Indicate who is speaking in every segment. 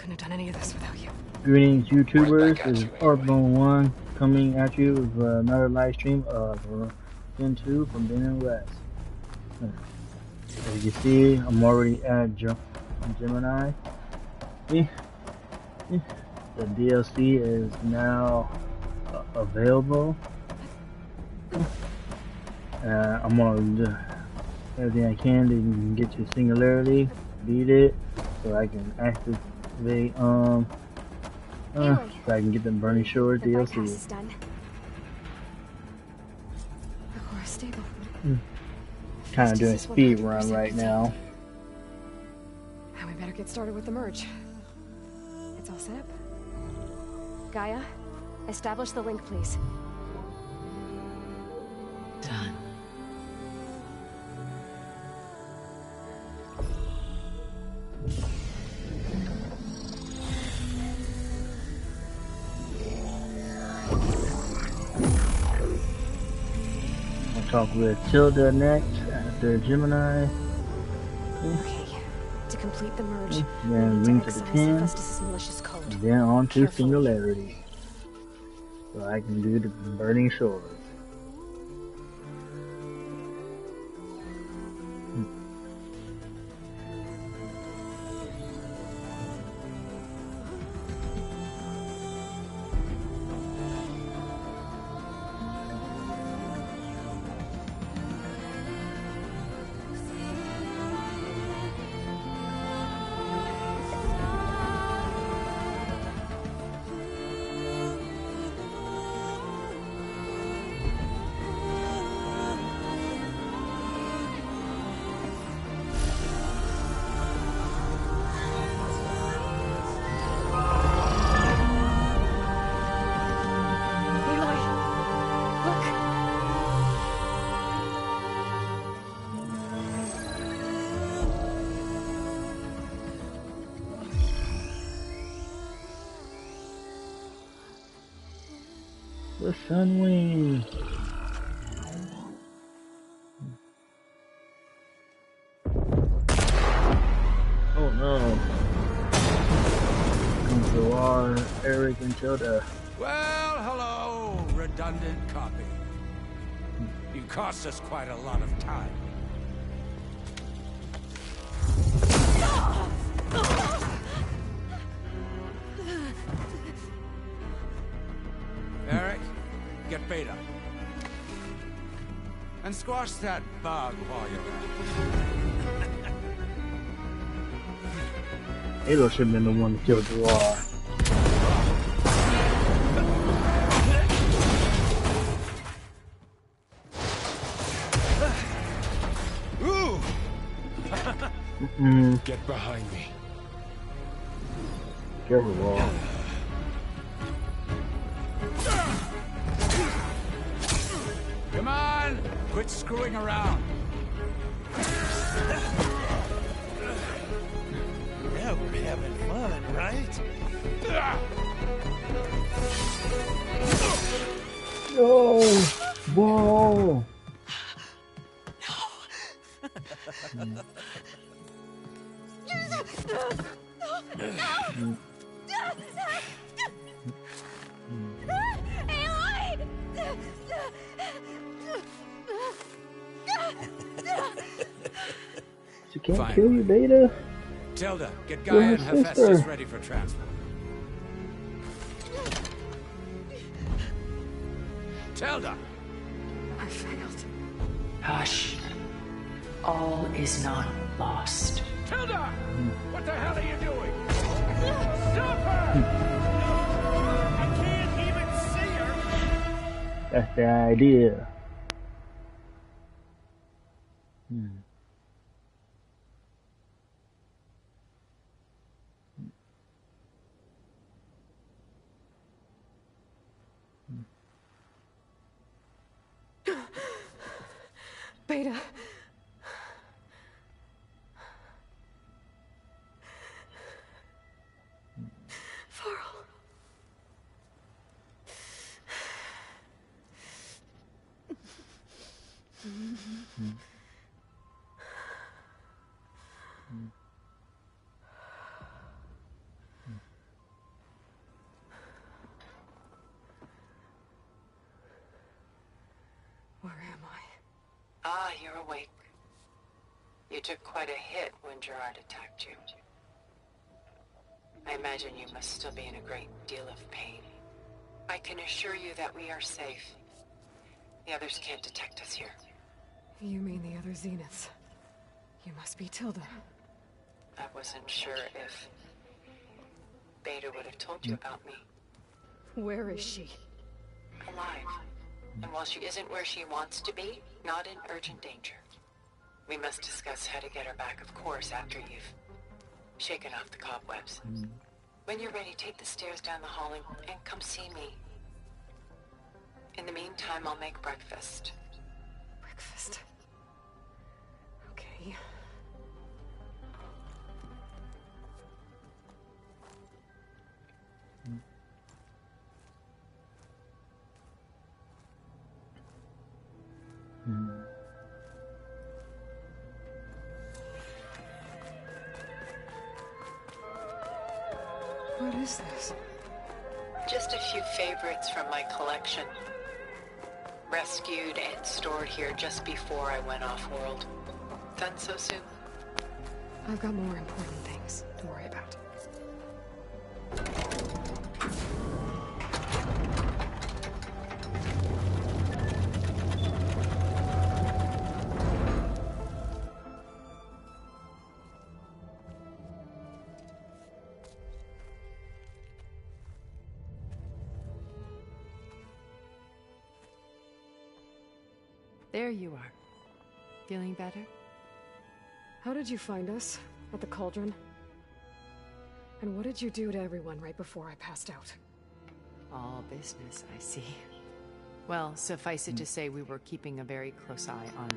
Speaker 1: couldn't have done any of this without you.
Speaker 2: Greetings, YouTubers. This is Arbone1 coming at you with another live stream of Gen 2 from Ben & West. As you can see, I'm already at Gemini. The DLC is now available. I'm gonna do everything I can to get to Singularity, beat it, so I can activate so I can get the Burning Shores DLC. Kind of doing a speed run right now.
Speaker 1: And we better get started with the merge. It's all set up. Gaia, establish the link, please.
Speaker 3: Done.
Speaker 2: I'll talk with Tilda next after Gemini.
Speaker 1: Okay. To complete the merge,
Speaker 2: then ring to the 10, and then on to Singularity, so I can do the Burning Shores. The Sunwing. Oh no. Comes to our Eric and Tilda.
Speaker 4: Well, hello, redundant copy. You cost us quite a lot of time. Eric, get Beta. And squash that bug while you're at it.
Speaker 2: Halo should have been the one to kill Gerard.
Speaker 4: Ooh! Get behind me.
Speaker 2: Careful, Gerard.
Speaker 4: Come on! Quit screwing around.
Speaker 5: Yeah, we're having fun, right?
Speaker 2: No! Whoa! She can't
Speaker 4: Fine.
Speaker 2: kill you, Beta.
Speaker 4: Tilda, get Gaia and Hephaestus ready for transport. Tilda!
Speaker 1: I failed.
Speaker 3: Hush. All is not lost.
Speaker 4: Tilda! What the hell are you doing? Stop her! I can't even see her!
Speaker 2: That's the idea.
Speaker 1: Beta. Varl.
Speaker 3: awake. You took quite a hit when Gerard attacked you. I imagine you must still be in a great deal of pain. I can assure you that we are safe. The others can't detect us here.
Speaker 1: You mean the other Zeniths? You must be Tilda.
Speaker 3: I wasn't sure if Beta would have told you about me.
Speaker 1: Where is she?
Speaker 3: Alive. And while she isn't where she wants to be, not in urgent danger. We must discuss how to get her back, of course, after you've shaken off the cobwebs. When you're ready, take the stairs down the hall and come see me. In the meantime, I'll make breakfast.
Speaker 1: Breakfast. Okay. What is this?
Speaker 3: Just a few favorites from my collection. Rescued and stored here just before I went off-world. Done so soon?
Speaker 1: I've got more important things to worry about.
Speaker 6: There you are. Feeling better?
Speaker 1: How did you find us? At the Cauldron? And what did you do to everyone right before I passed out?
Speaker 6: All business, I see. Well, suffice it to say we were keeping a very close eye on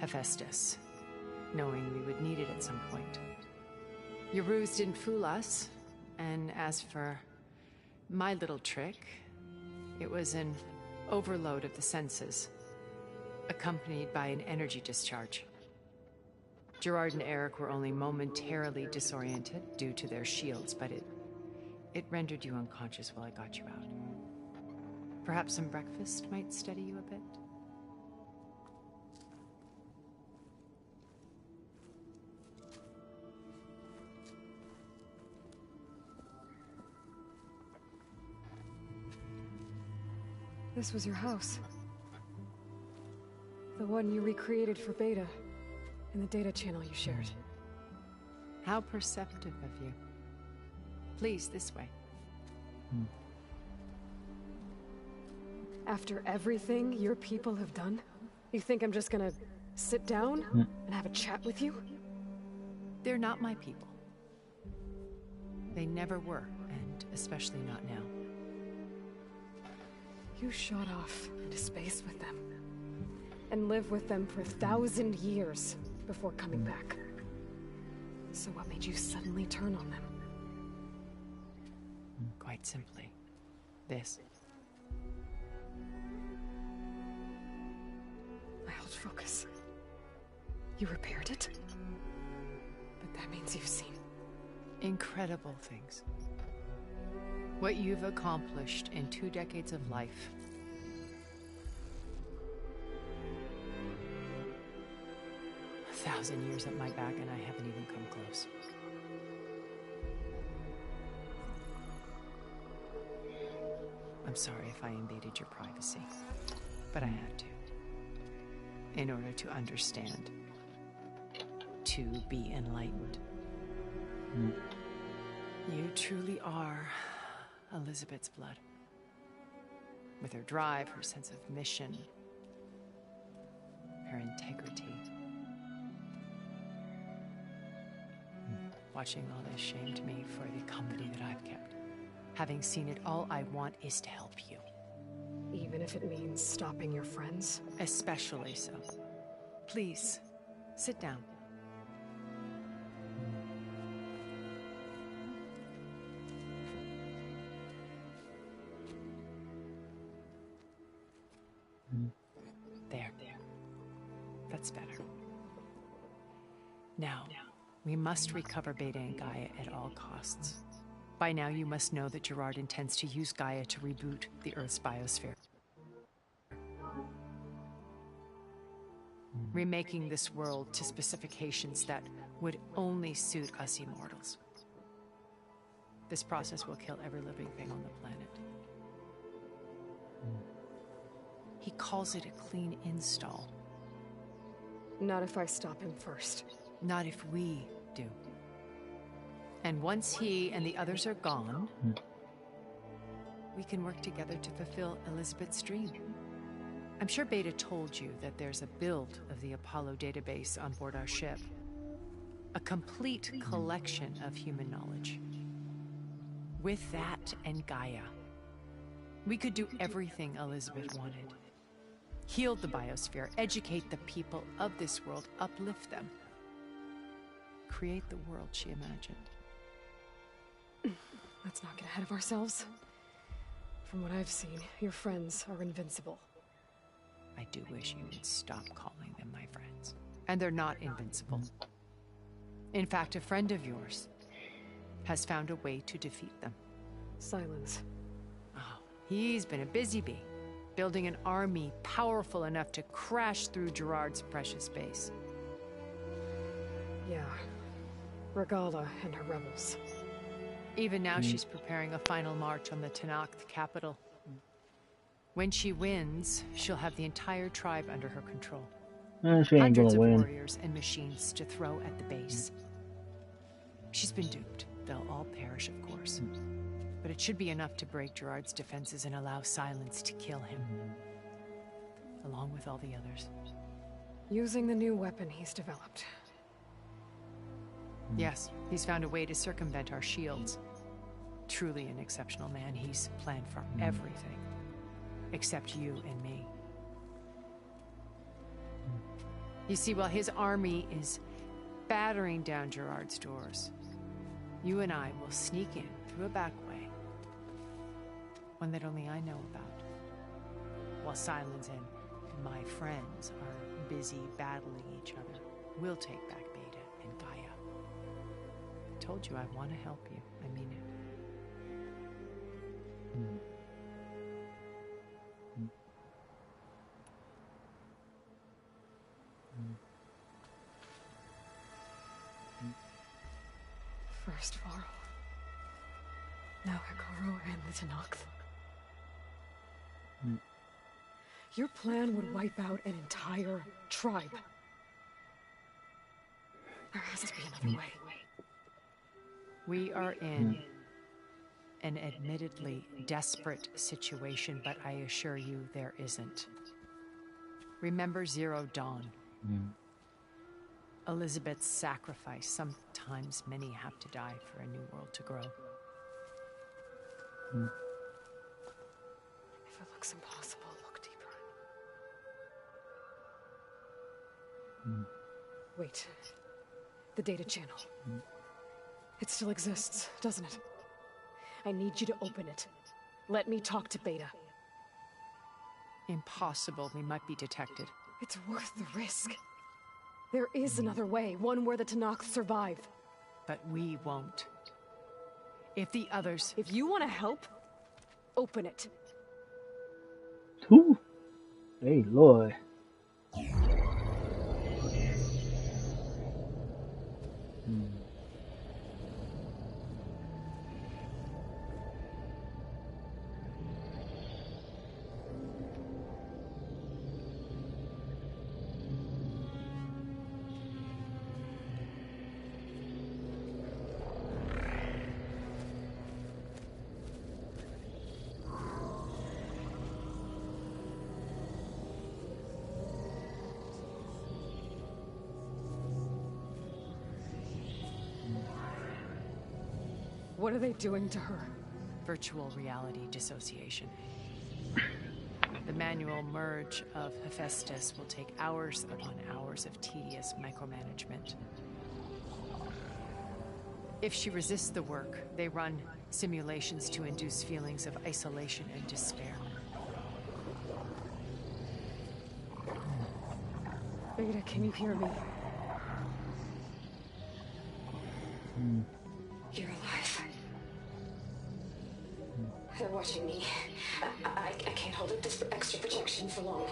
Speaker 6: Hephaestus, knowing we would need it at some point. Your ruse didn't fool us, and as for my little trick, it was an overload of the senses, accompanied by an energy discharge. Gerard and Eric were only momentarily disoriented due to their shields, but it rendered you unconscious while I got you out. Perhaps some breakfast might steady you a bit?
Speaker 1: This was your house. The one you recreated for Beta, in the data channel you shared.
Speaker 6: How perceptive of you. Please, this way.
Speaker 1: After everything your people have done, you think I'm just gonna sit down and have a chat with you?
Speaker 6: They're not my people. They never were, and especially not now.
Speaker 1: You shot off into space with them, and lived with them for 1,000 years before coming back. So what made you suddenly turn on them?
Speaker 6: Quite simply, this.
Speaker 1: I held focus. You repaired it? But that means you've seen
Speaker 6: Incredible things. What you've accomplished in 2 decades of life. A 1,000 years at my back and I haven't even come close. I'm sorry if I invaded your privacy, but I had to. In order to understand. To be enlightened. You truly are Elizabeth's blood. With her drive, her sense of mission, her integrity. Watching all this shamed me for the company that I've kept. Having seen it, all I want is to help you.
Speaker 1: even if it means stopping your friends?
Speaker 6: Especially so. Please, sit down. There. That's better. Now, we must recover Beta and Gaia at all costs. By now, you must know that Gerard intends to use Gaia to reboot the Earth's biosphere. remaking this world to specifications that would only suit us immortals. This process will kill every living thing on the planet. He calls it a clean install.
Speaker 1: Not if I stop him first.
Speaker 6: Not if we do. And once he and the others are gone, we can work together to fulfill Elizabeth's dream. I'm sure Beta told you that there's a build of the Apollo database on board our ship. A complete collection of human knowledge. With that and Gaia, we could do everything Elizabeth wanted. Heal the biosphere, educate the people of this world, uplift them. Create the world she imagined.
Speaker 1: Let's not get ahead of ourselves. From what I've seen, your friends are invincible.
Speaker 6: I do wish you would stop calling them my friends. And they're not invincible. In fact, a friend of yours has found a way to defeat them.
Speaker 1: Silence.
Speaker 6: Oh, he's been a busy bee, building an army powerful enough to crash through Gerard's precious base.
Speaker 1: Yeah. Regala and her rebels.
Speaker 6: Even now, she's preparing a final march on the Tenakth capital. When she wins, she'll have the entire tribe under her control.
Speaker 2: She ain't
Speaker 6: Hundreds
Speaker 2: gonna
Speaker 6: of
Speaker 2: win.
Speaker 6: warriors and machines to throw at the base. She's been duped. They'll all perish, of course. But it should be enough to break Gerard's defenses and allow Silence to kill him. Along with all the others.
Speaker 1: Using the new weapon he's developed.
Speaker 6: Yes, he's found a way to circumvent our shields. Truly an exceptional man. He's planned for everything. Except you and me. You see, while his army is battering down Gerard's doors, you and I will sneak in through a back way. One that only I know about. While Silence and my friends are busy battling each other, we'll take back Beta and Gaia. I told you I want to help you. I mean it.
Speaker 1: First Varl. Now Hekarro and the Tenakth. Your plan would wipe out an entire tribe. There has to be another way.
Speaker 6: We are in an admittedly desperate situation, but I assure you there isn't. Remember Zero Dawn. Elizabeth's sacrifice. Sometimes many have to die for a new world to grow.
Speaker 1: If it looks impossible, look deeper. Wait. The data channel. It still exists, doesn't it? I need you to open it. Let me talk to Beta.
Speaker 6: Impossible. We might be detected.
Speaker 1: It's worth the risk. There is another way, one where the Tenakth survive.
Speaker 6: But we won't. If the others...
Speaker 1: If you want to help, open it.
Speaker 2: Whew. Hey, Lord.
Speaker 1: What are they doing to her?
Speaker 6: Virtual reality dissociation. The manual merge of Hephaestus will take hours upon hours of tedious micromanagement. If she resists the work, they run simulations to induce feelings of isolation and despair.
Speaker 1: Beta, can you hear me? You're alive. They're watching me. I can't hold up this extra protection for long.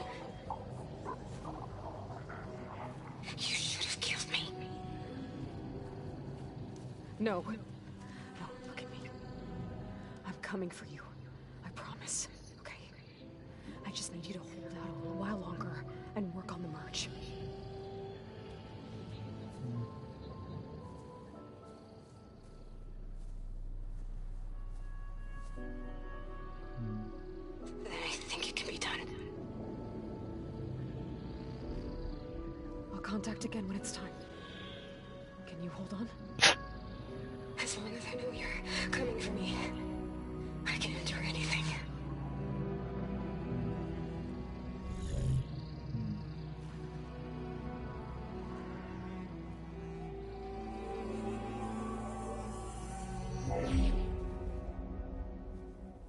Speaker 1: No. No, look at me. I'm coming for you. I promise. Okay? I just need you to hold out a little while longer and work on the merge. I think it can be done. I'll contact again when it's time. Can you hold on? As long as I know you're coming for me, I can endure anything.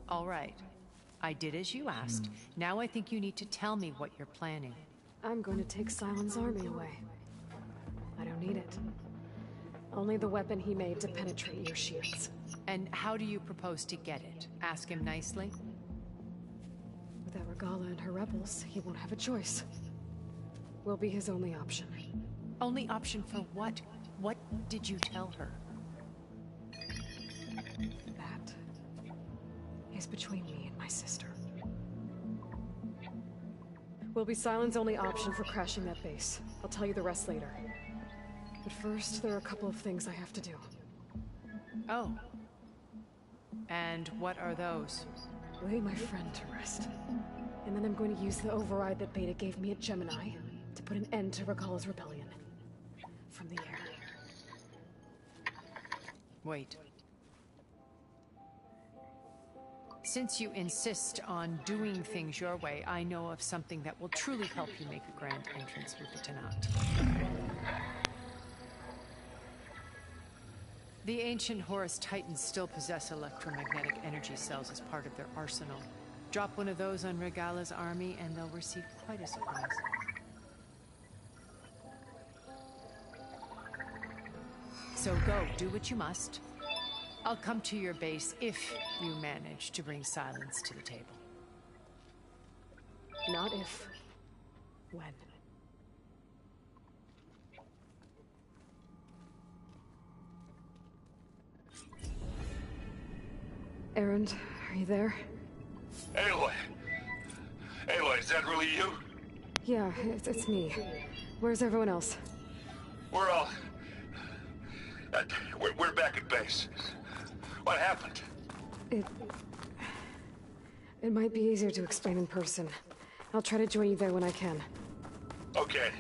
Speaker 6: All right. I did as you asked. Now I think you need to tell me what you're planning.
Speaker 1: I'm going to take Sylens' army away. I don't need it. Only the weapon he made to penetrate your shields.
Speaker 6: And how do you propose to get it? Ask him nicely?
Speaker 1: Without Regala and her rebels, he won't have a choice. We'll be his only option.
Speaker 6: Only option for what? What did you tell her?
Speaker 1: That is between me and my sister. Will be Sylens' only option for crashing that base. I'll tell you the rest later. But first, there are a couple of things I have to do.
Speaker 6: Oh. And what are those?
Speaker 1: Lay my friend to rest. And then I'm going to use the override that Beta gave me at Gemini to put an end to Regala's rebellion. From the air.
Speaker 6: Wait. Since you insist on doing things your way, I know of something that will truly help you make a grand entrance with the Tenat. The ancient Horus Titans still possess electromagnetic energy cells as part of their arsenal. Drop one of those on Regala's army and they'll receive quite a surprise. So go, do what you must. I'll come to your base if you manage to bring Sylens to the table.
Speaker 1: Not if. When. Erend, are you there?
Speaker 4: Aloy! Aloy, is that really you?
Speaker 1: Yeah, it's me. Where's everyone else?
Speaker 4: We're all... we're back at base. What happened?
Speaker 1: It might be easier to explain in person. I'll try to join you there when I can.
Speaker 4: Okay.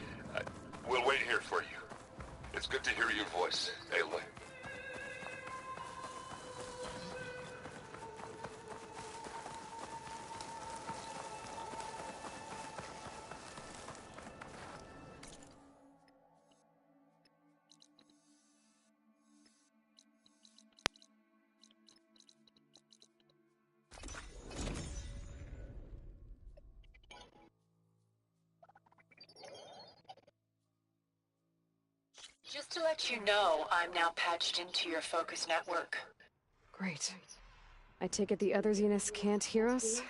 Speaker 4: We'll wait here for you. It's good to hear your voice, Aloy.
Speaker 3: Just to let you know, I'm now patched into your focus network.
Speaker 1: Great. I take it the other Zeniths can't hear us?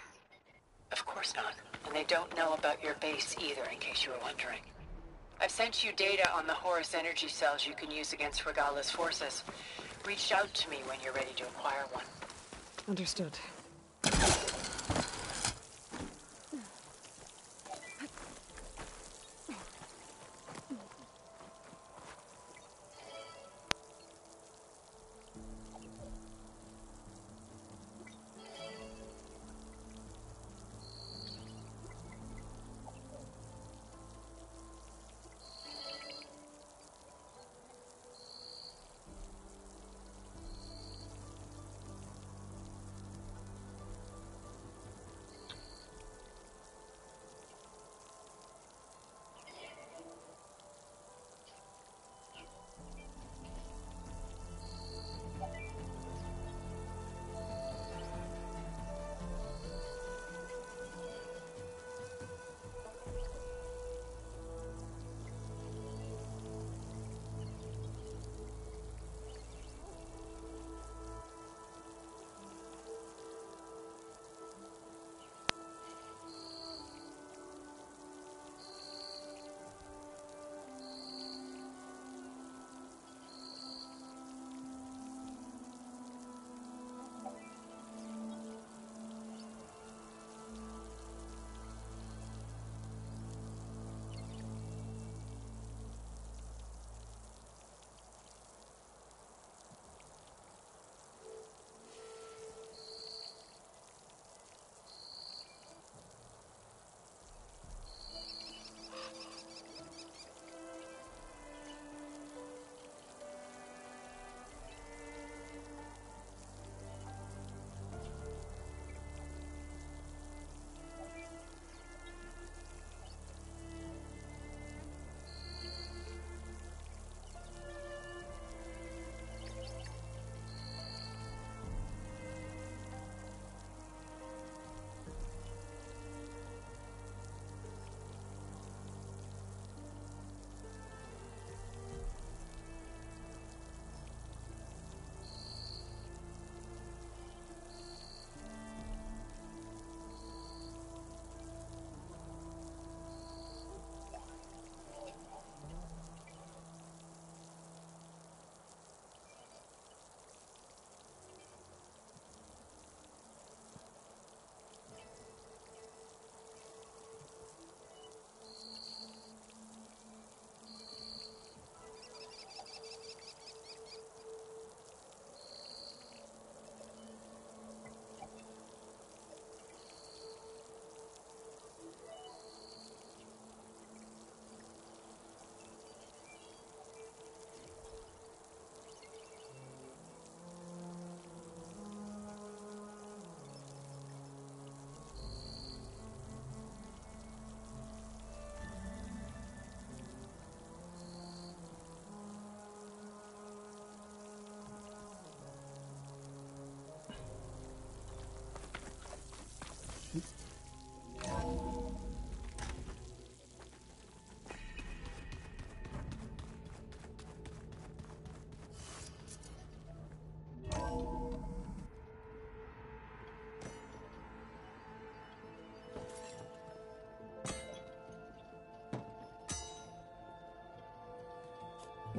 Speaker 3: Of course not. And they don't know about your base either, in case you were wondering. I've sent you data on the Horus energy cells you can use against Regala's forces. Reach out to me when you're ready to acquire one.
Speaker 1: Understood.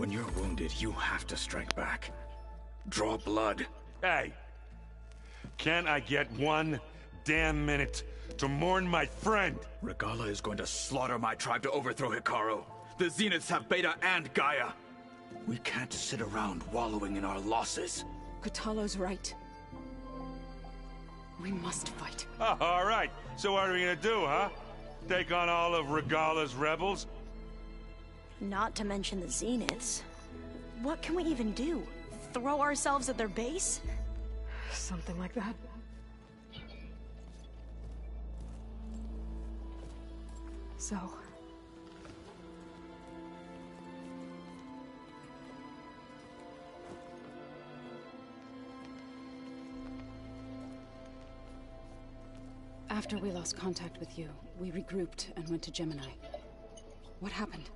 Speaker 7: When you're wounded, you have to strike back. Draw blood.
Speaker 4: Hey! Can't I get 1 damn minute to mourn my friend?
Speaker 7: Regalla is going to slaughter my tribe to overthrow Hikaru. The Zeniths have Beta and Gaia. We can't sit around wallowing in our losses.
Speaker 1: Kotallo's right. We must fight.
Speaker 4: Oh, all right. So what are we gonna do, huh? Take on all of Regalla's rebels?
Speaker 8: Not to mention the Zeniths. What can we even do? Throw ourselves at their base?
Speaker 1: Something like that. So...
Speaker 9: After we lost contact with you, we regrouped and went to Gemini. What happened?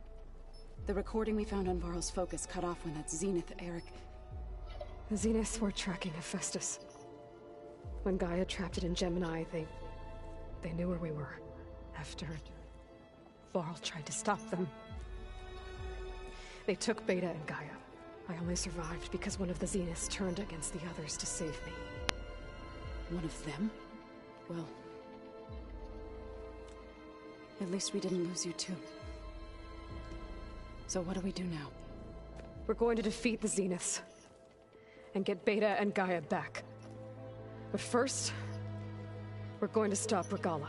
Speaker 9: The recording we found on Varl's focus cut off when that Zenith, Eric...
Speaker 1: The Zeniths were tracking Hephaestus. When Gaia trapped it in Gemini, they knew where we were. After... Varl tried to stop them. They took Beta and Gaia. I only survived because one of the Zeniths turned against the others to save me.
Speaker 9: One of them? Well... at least we didn't lose you too. So what do we do now?
Speaker 1: We're going to defeat the Zeniths. And get Beta and Gaia back. But first... we're going to stop Regalla.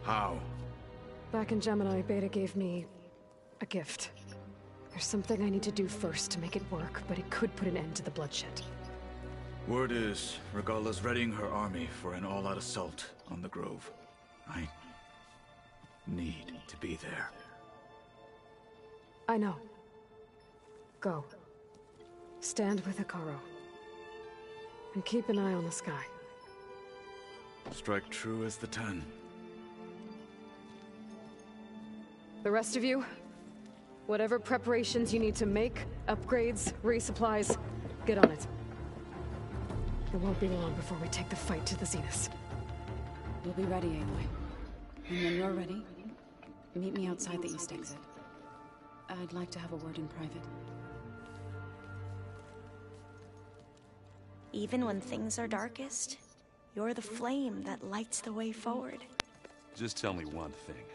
Speaker 7: How?
Speaker 1: Back in Gemini, Beta gave me... a gift. There's something I need to do first to make it work, but it could put an end to the bloodshed.
Speaker 7: Word is, Regalla's readying her army for an all-out assault on the Grove. I need to be there.
Speaker 1: I know. Go. Stand with Hikaru. And keep an eye on the sky.
Speaker 7: Strike true as the 10.
Speaker 1: The rest of you, whatever preparations you need to make, upgrades, resupplies, get on it. It won't be long before we take the fight to the Zeniths.
Speaker 9: We'll be ready, Aloy. And when you're ready, meet me outside the east exit. I'd like to have a word in private.
Speaker 8: Even when things are darkest, you're the flame that lights the way forward.
Speaker 10: Just tell me one thing.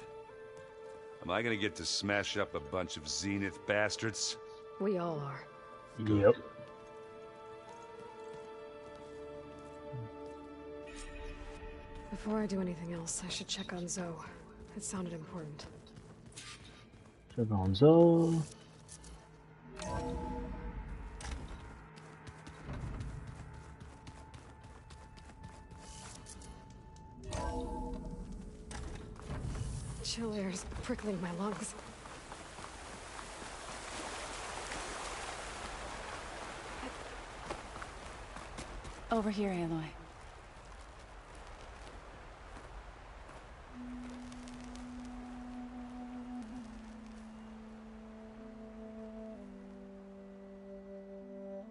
Speaker 10: Am I gonna get to smash up a bunch of Zenith bastards?
Speaker 1: We all are.
Speaker 2: Yep.
Speaker 1: Before I do anything else, I should check on Zoe. It sounded important.
Speaker 2: Check on Zoe.
Speaker 1: Chill air is prickling my lungs.
Speaker 9: Over here, Aloy.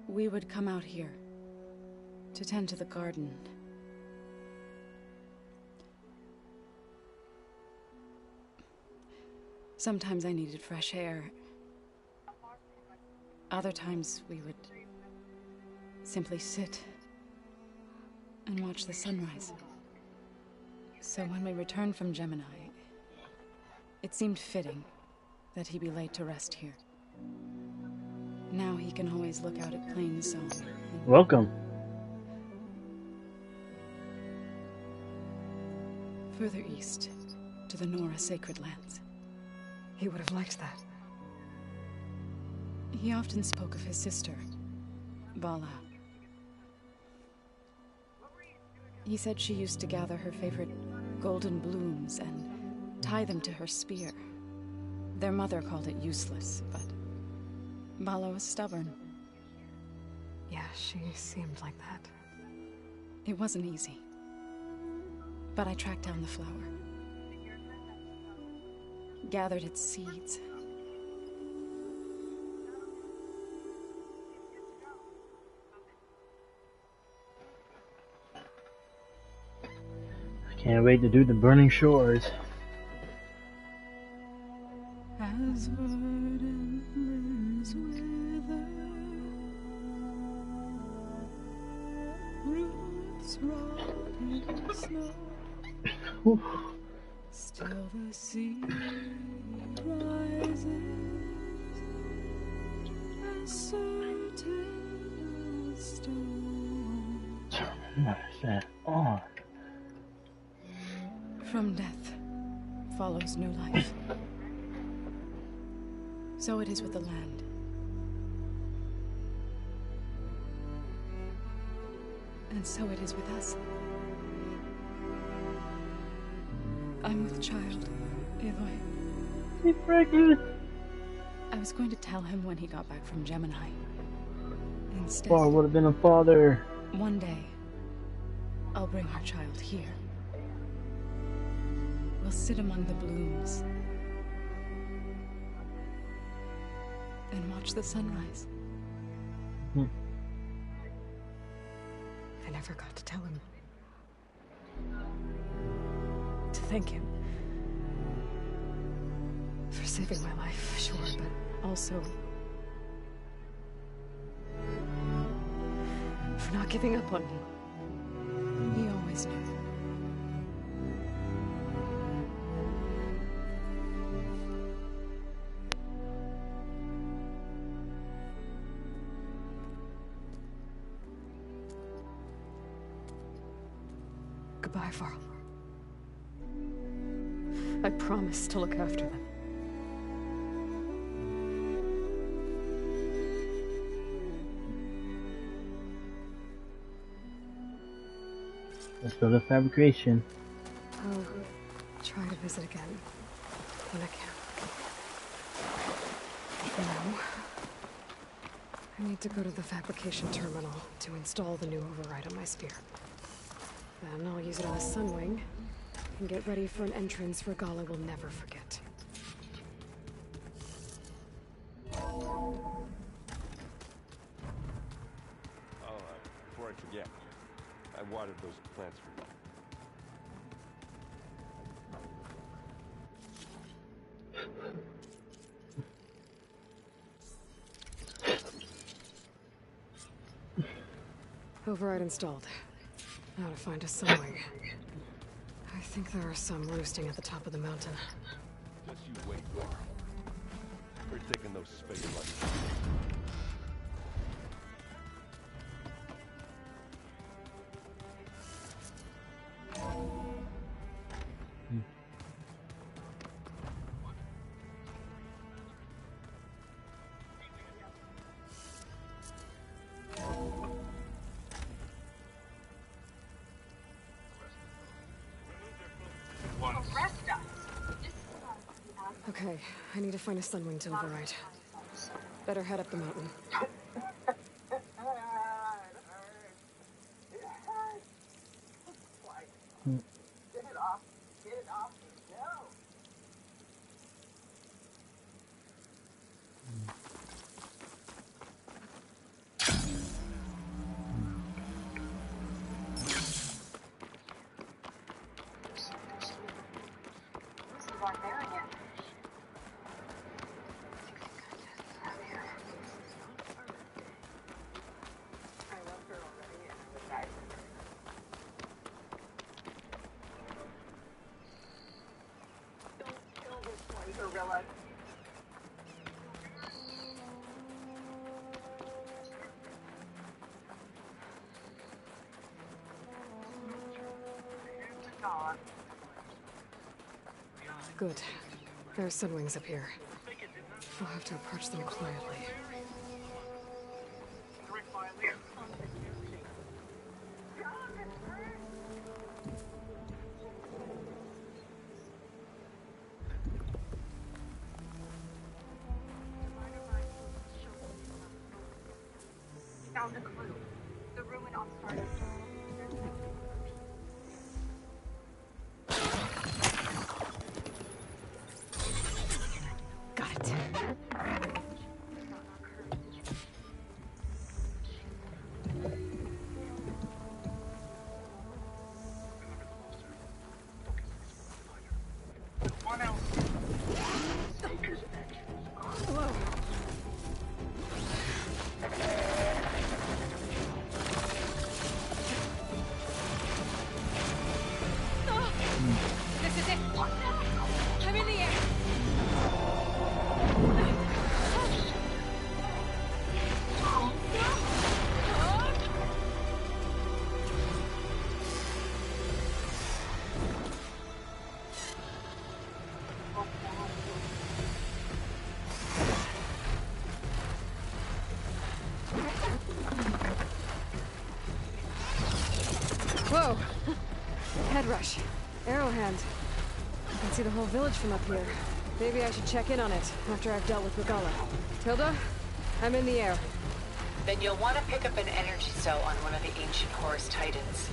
Speaker 9: We would come out here to tend to the garden. Sometimes I needed fresh air. Other times we would simply sit and watch the sunrise. So when we returned from Gemini, it seemed fitting that he be laid to rest here. Now he can always look out at Plains Zone.
Speaker 2: Welcome.
Speaker 9: Further east, to the Nora Sacred Lands.
Speaker 1: He would have liked that.
Speaker 9: He often spoke of his sister, Vala. He said she used to gather her favorite golden blooms and tie them to her spear. Their mother called it useless, but Vala was stubborn.
Speaker 1: Yeah, she seemed like that.
Speaker 9: It wasn't easy. But I tracked down the flower. Gathered its seeds.
Speaker 2: Can't wait to do the Burning Shores.
Speaker 9: As verdant Still the sea rises as certain as stone.
Speaker 2: What is that on?
Speaker 9: From death follows new life. So it is with the land. And so it is with us. I'm with child, Aloy.
Speaker 2: Hey, Frankie.
Speaker 9: I was going to tell him when he got back from Gemini. Instead,
Speaker 2: Father would have been a father.
Speaker 9: one day, I'll bring our child here. We'll sit among the blooms and watch the sunrise.
Speaker 1: I never got to tell him. To thank him. For saving my life, sure, but also... for not giving up on me.
Speaker 9: He always knew.
Speaker 1: Goodbye, Varl. I promise to look after them.
Speaker 2: Let's go to fabrication.
Speaker 1: I'll try to visit again when I can. For now, I need to go to the fabrication terminal to install the new override on my sphere. Then I'll use it on a Sunwing and get ready for an entrance Regalla will never forget.
Speaker 10: Before I forget, I watered those plants for you.
Speaker 1: Override installed. Now to find a Sunwing. I think there are some roosting at the top of the mountain.
Speaker 10: Just you wait, Laura. We're taking those space flights.
Speaker 1: Okay, I need to find a Sunwing to override. Better head up the mountain. Good. There are Sunwings up here. I'll have to approach them quietly.
Speaker 11: Found a clue. The ruin on Stardust.
Speaker 1: Whoa! Head rush. Arrow hand. I can see the whole village from up here. Maybe I should check in on it after I've dealt with Regalla. Tilda, I'm in the air.
Speaker 3: Then you'll want to pick up an energy cell on one of the ancient Horus Titans.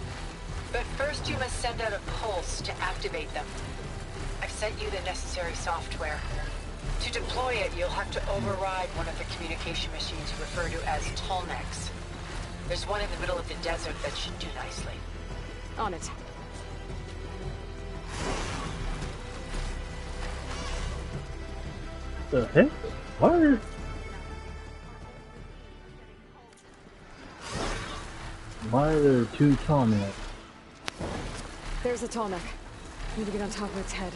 Speaker 3: But first you must send out a pulse to activate them. I've sent you the necessary software. To deploy it, you'll have to override one of the communication machines referred to as Tallnecks. There's one in the middle of the desert that should do nicely.
Speaker 1: On it.
Speaker 2: The heck? What? Why are there two Tallnecks?
Speaker 1: There's a Tallneck. Need to get on top of its head.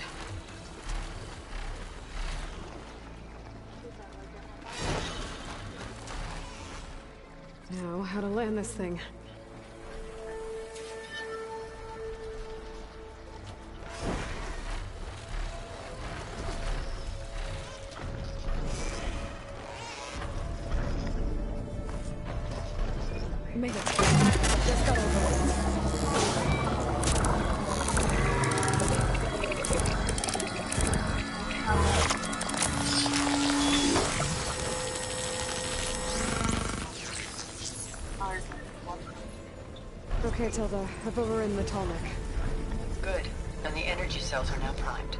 Speaker 1: Now, how to land this thing? Made it. Just got over it. Okay, Tilda. I've overridden the Tallneck.
Speaker 3: Good. And the energy cells are now primed.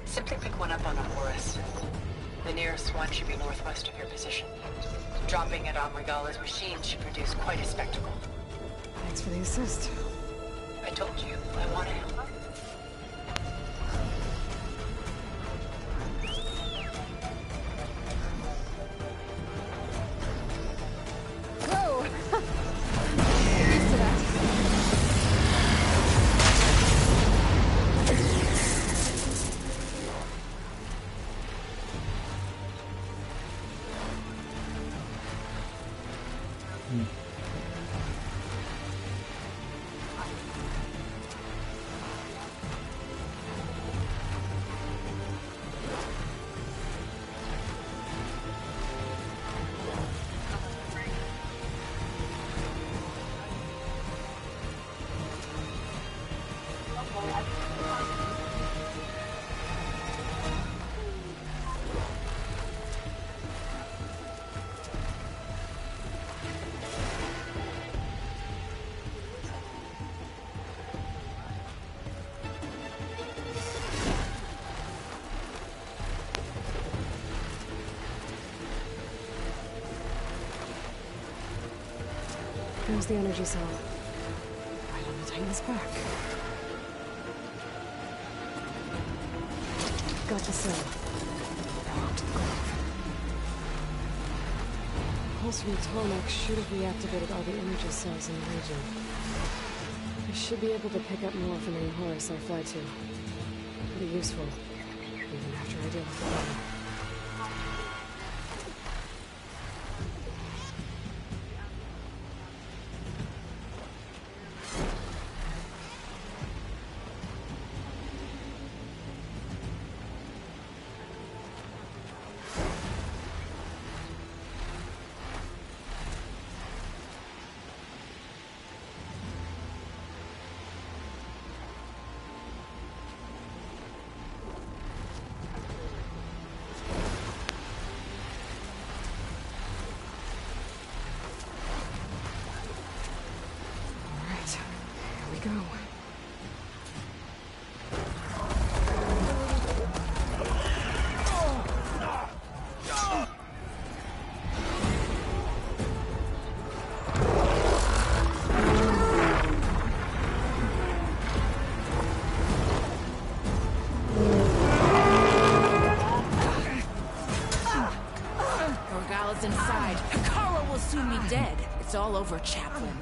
Speaker 3: Simply pick one up on a Horus. The nearest one should be northwest of your position. Dropping it on Regalla's machine should produce quite a spectacle.
Speaker 1: Thanks for the assist.
Speaker 3: I told you, I want to help.
Speaker 1: Whoa! Used to that. There's the energy cell. Right on the Titan's back. Got the cell. Now out to the grove. Pulse from the Tallneck should have reactivated all the energy cells in the region. I should be able to pick up more from any Horus I fly to. Pretty useful, even after I deal with the problem. Go.
Speaker 12: Regalla's inside. Hekara will soon be dead. It's all over, Chaplain.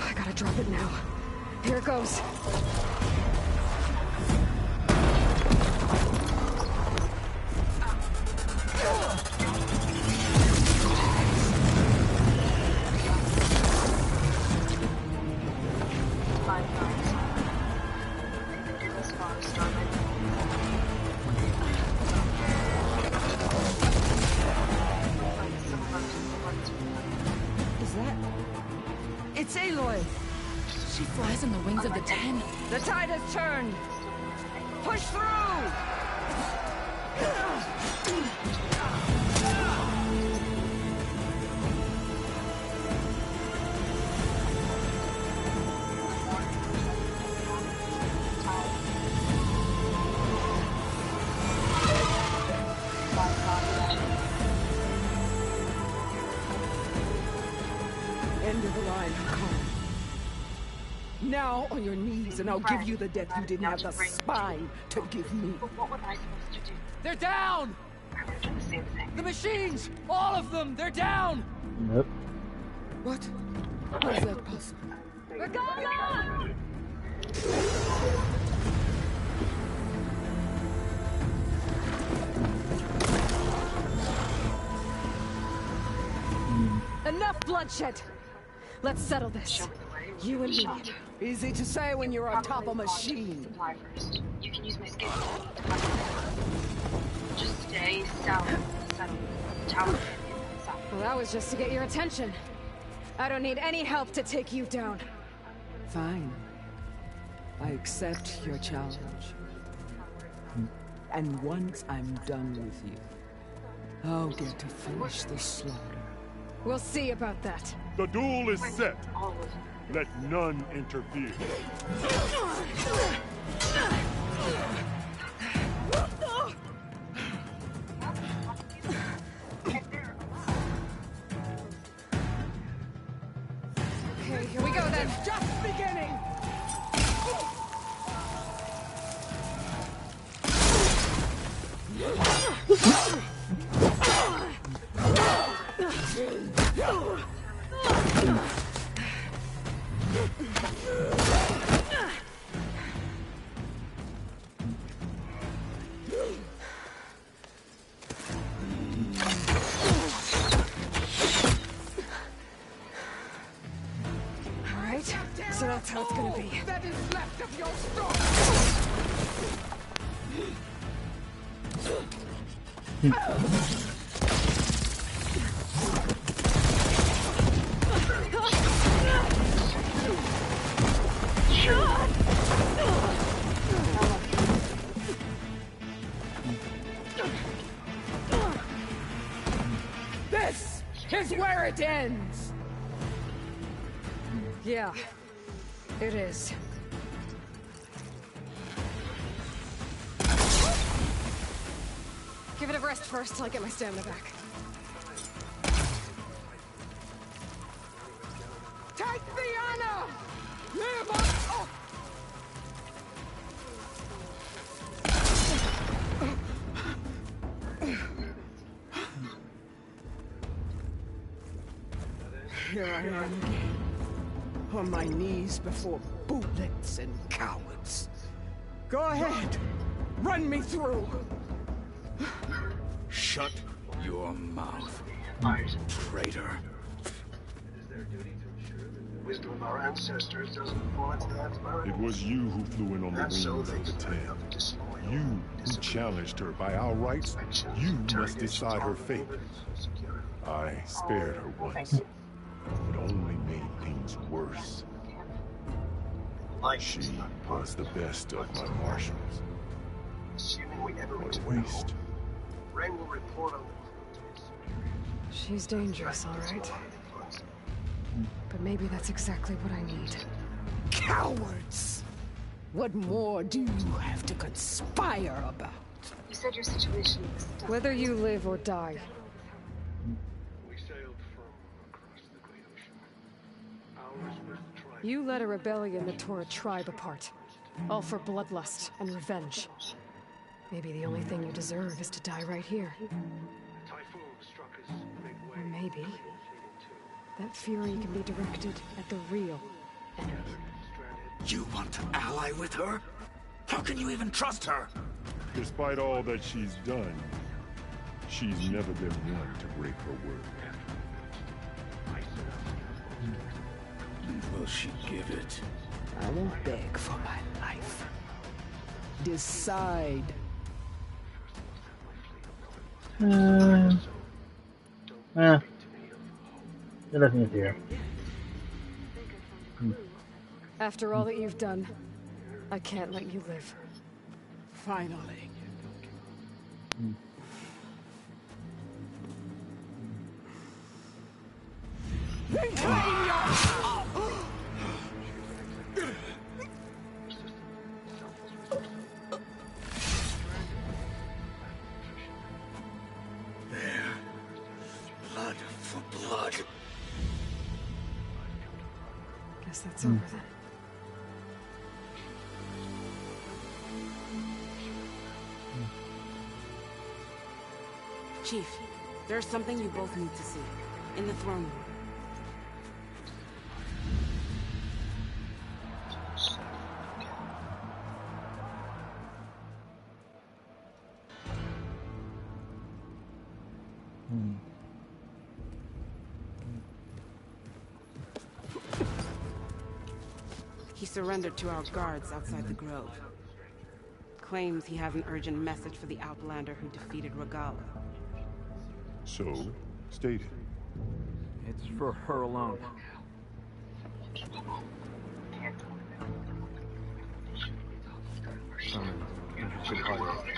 Speaker 1: I gotta drop it now. Here it goes.
Speaker 12: Is that... It's Aloy!
Speaker 9: She flies on the wings of the 10.
Speaker 12: The tide has turned. Push through!
Speaker 13: End of the line, Hakaru. Now on your knees, and I'll give you the death you didn't have the spine to give me.
Speaker 11: What was I supposed to do?
Speaker 14: They're down!
Speaker 11: I would have done the same thing.
Speaker 14: The machines! All of them! They're down!
Speaker 2: Nope.
Speaker 13: What? How is that possible?
Speaker 12: Regala!
Speaker 1: Enough bloodshed! Let's settle this. You and me.
Speaker 13: Easy to say when you're atop a machine.
Speaker 11: Supply first. You can use my schedule to find out. Just stay south of the settlement. Tower south.
Speaker 1: Well, that was just to get your attention. I don't need any help to take you down.
Speaker 13: Fine. I accept your challenge. And once I'm done with you, I'll get to finish the slaughter.
Speaker 1: We'll see about that.
Speaker 4: The duel is set. Let none interfere.
Speaker 1: Okay, here we go then.
Speaker 13: It's just beginning!
Speaker 1: Alright, so that's how it's gonna be.
Speaker 13: That is left of your story! This is where it ends!
Speaker 1: Yeah, it is. Give it a rest first till I get my stamina back.
Speaker 13: Take the honor! Live up! Oh. Here I am again, on my knees before bootlets and cowards. Go ahead, run me through.
Speaker 7: Shut your mouth, traitor.
Speaker 15: Wisdom of our ancestors doesn't fall into that spirit.
Speaker 4: It was you who flew in on the wings of the 10. You who challenged her by our rights. You must decide her fate. I spared her once, but only made things worse. She was the best of my marshals.
Speaker 15: Assuming we ever
Speaker 4: What a waste.
Speaker 15: Ren will report on
Speaker 1: She's dangerous, all right. But maybe that's exactly what I need.
Speaker 13: Cowards! What more do you have to conspire about?
Speaker 11: You said your situation was tough.
Speaker 1: Whether you live or die.
Speaker 15: We sailed from across the great ocean. Ours was the tribe.
Speaker 1: You led a rebellion that tore a tribe apart. All for bloodlust and revenge. Maybe the only thing you deserve is to die right here.
Speaker 15: Typhoon struck us midway.
Speaker 1: Or maybe that fury can be directed at the real enemy.
Speaker 7: You want to ally with her? How can you even trust her?
Speaker 4: Despite all that she's done, she's never been one to break her word.
Speaker 7: Will she give it?
Speaker 13: I won't beg for my life. Decide.
Speaker 2: Nothing is here.
Speaker 1: After all that you've done, I can't let you live.
Speaker 13: Finally.
Speaker 7: There. Blood for blood.
Speaker 1: Guess that's over then.
Speaker 16: Chief, there's something you both need to see. In the throne room. He surrendered to our guards outside the grove. Claims he has an urgent message for the Outlander who defeated Regalla.
Speaker 4: So, state it.
Speaker 17: It's for her alone. Some interested party.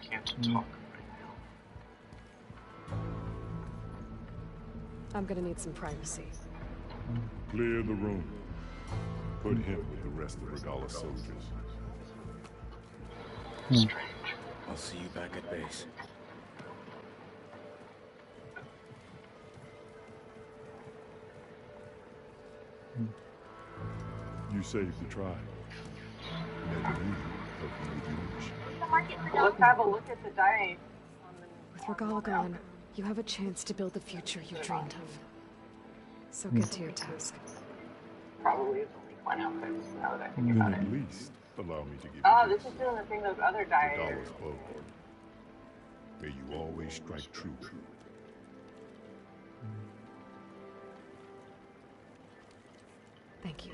Speaker 15: Can't talk.
Speaker 1: I'm gonna need some privacy.
Speaker 4: Clear the room. Put him with the rest of Regalla's soldiers.
Speaker 7: I'll see you back at base.
Speaker 4: You saved the tribe. Maybe we help you with your mission.
Speaker 11: Let's have a look at the dice.
Speaker 1: With Regalla gone, you have a chance to build the future you dreamed of. So get to your task.
Speaker 11: Probably it's only one outfit, now that I think about it.
Speaker 4: At least allow me to give
Speaker 11: Oh,
Speaker 4: you
Speaker 11: this is doing the thing those other dice.
Speaker 4: Regalla's bow. May you always strike true.
Speaker 1: Thank you.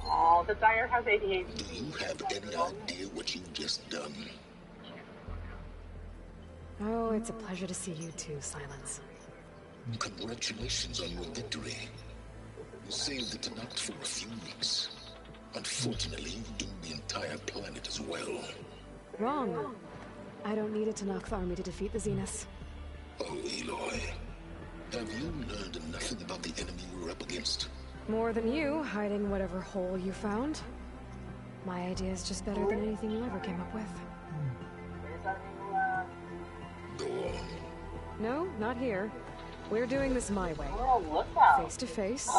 Speaker 11: Oh, the Dyer has ADHD.
Speaker 18: Do you have any idea what you've just done?
Speaker 1: Oh, it's a pleasure to see you too, Silence.
Speaker 18: Congratulations on your victory. You saved the Tenakth for a few weeks. Unfortunately, you doomed the entire planet as well.
Speaker 1: Wrong. I don't need a Tenakth army to defeat the Zeniths.
Speaker 18: Oh, Aloy. Have you learned nothing about the enemy we're up against?
Speaker 1: More than you, hiding whatever hole you found. My idea is just better than anything you ever came up with.
Speaker 18: Go on.
Speaker 1: No, not here. We're doing this my way. Face to face,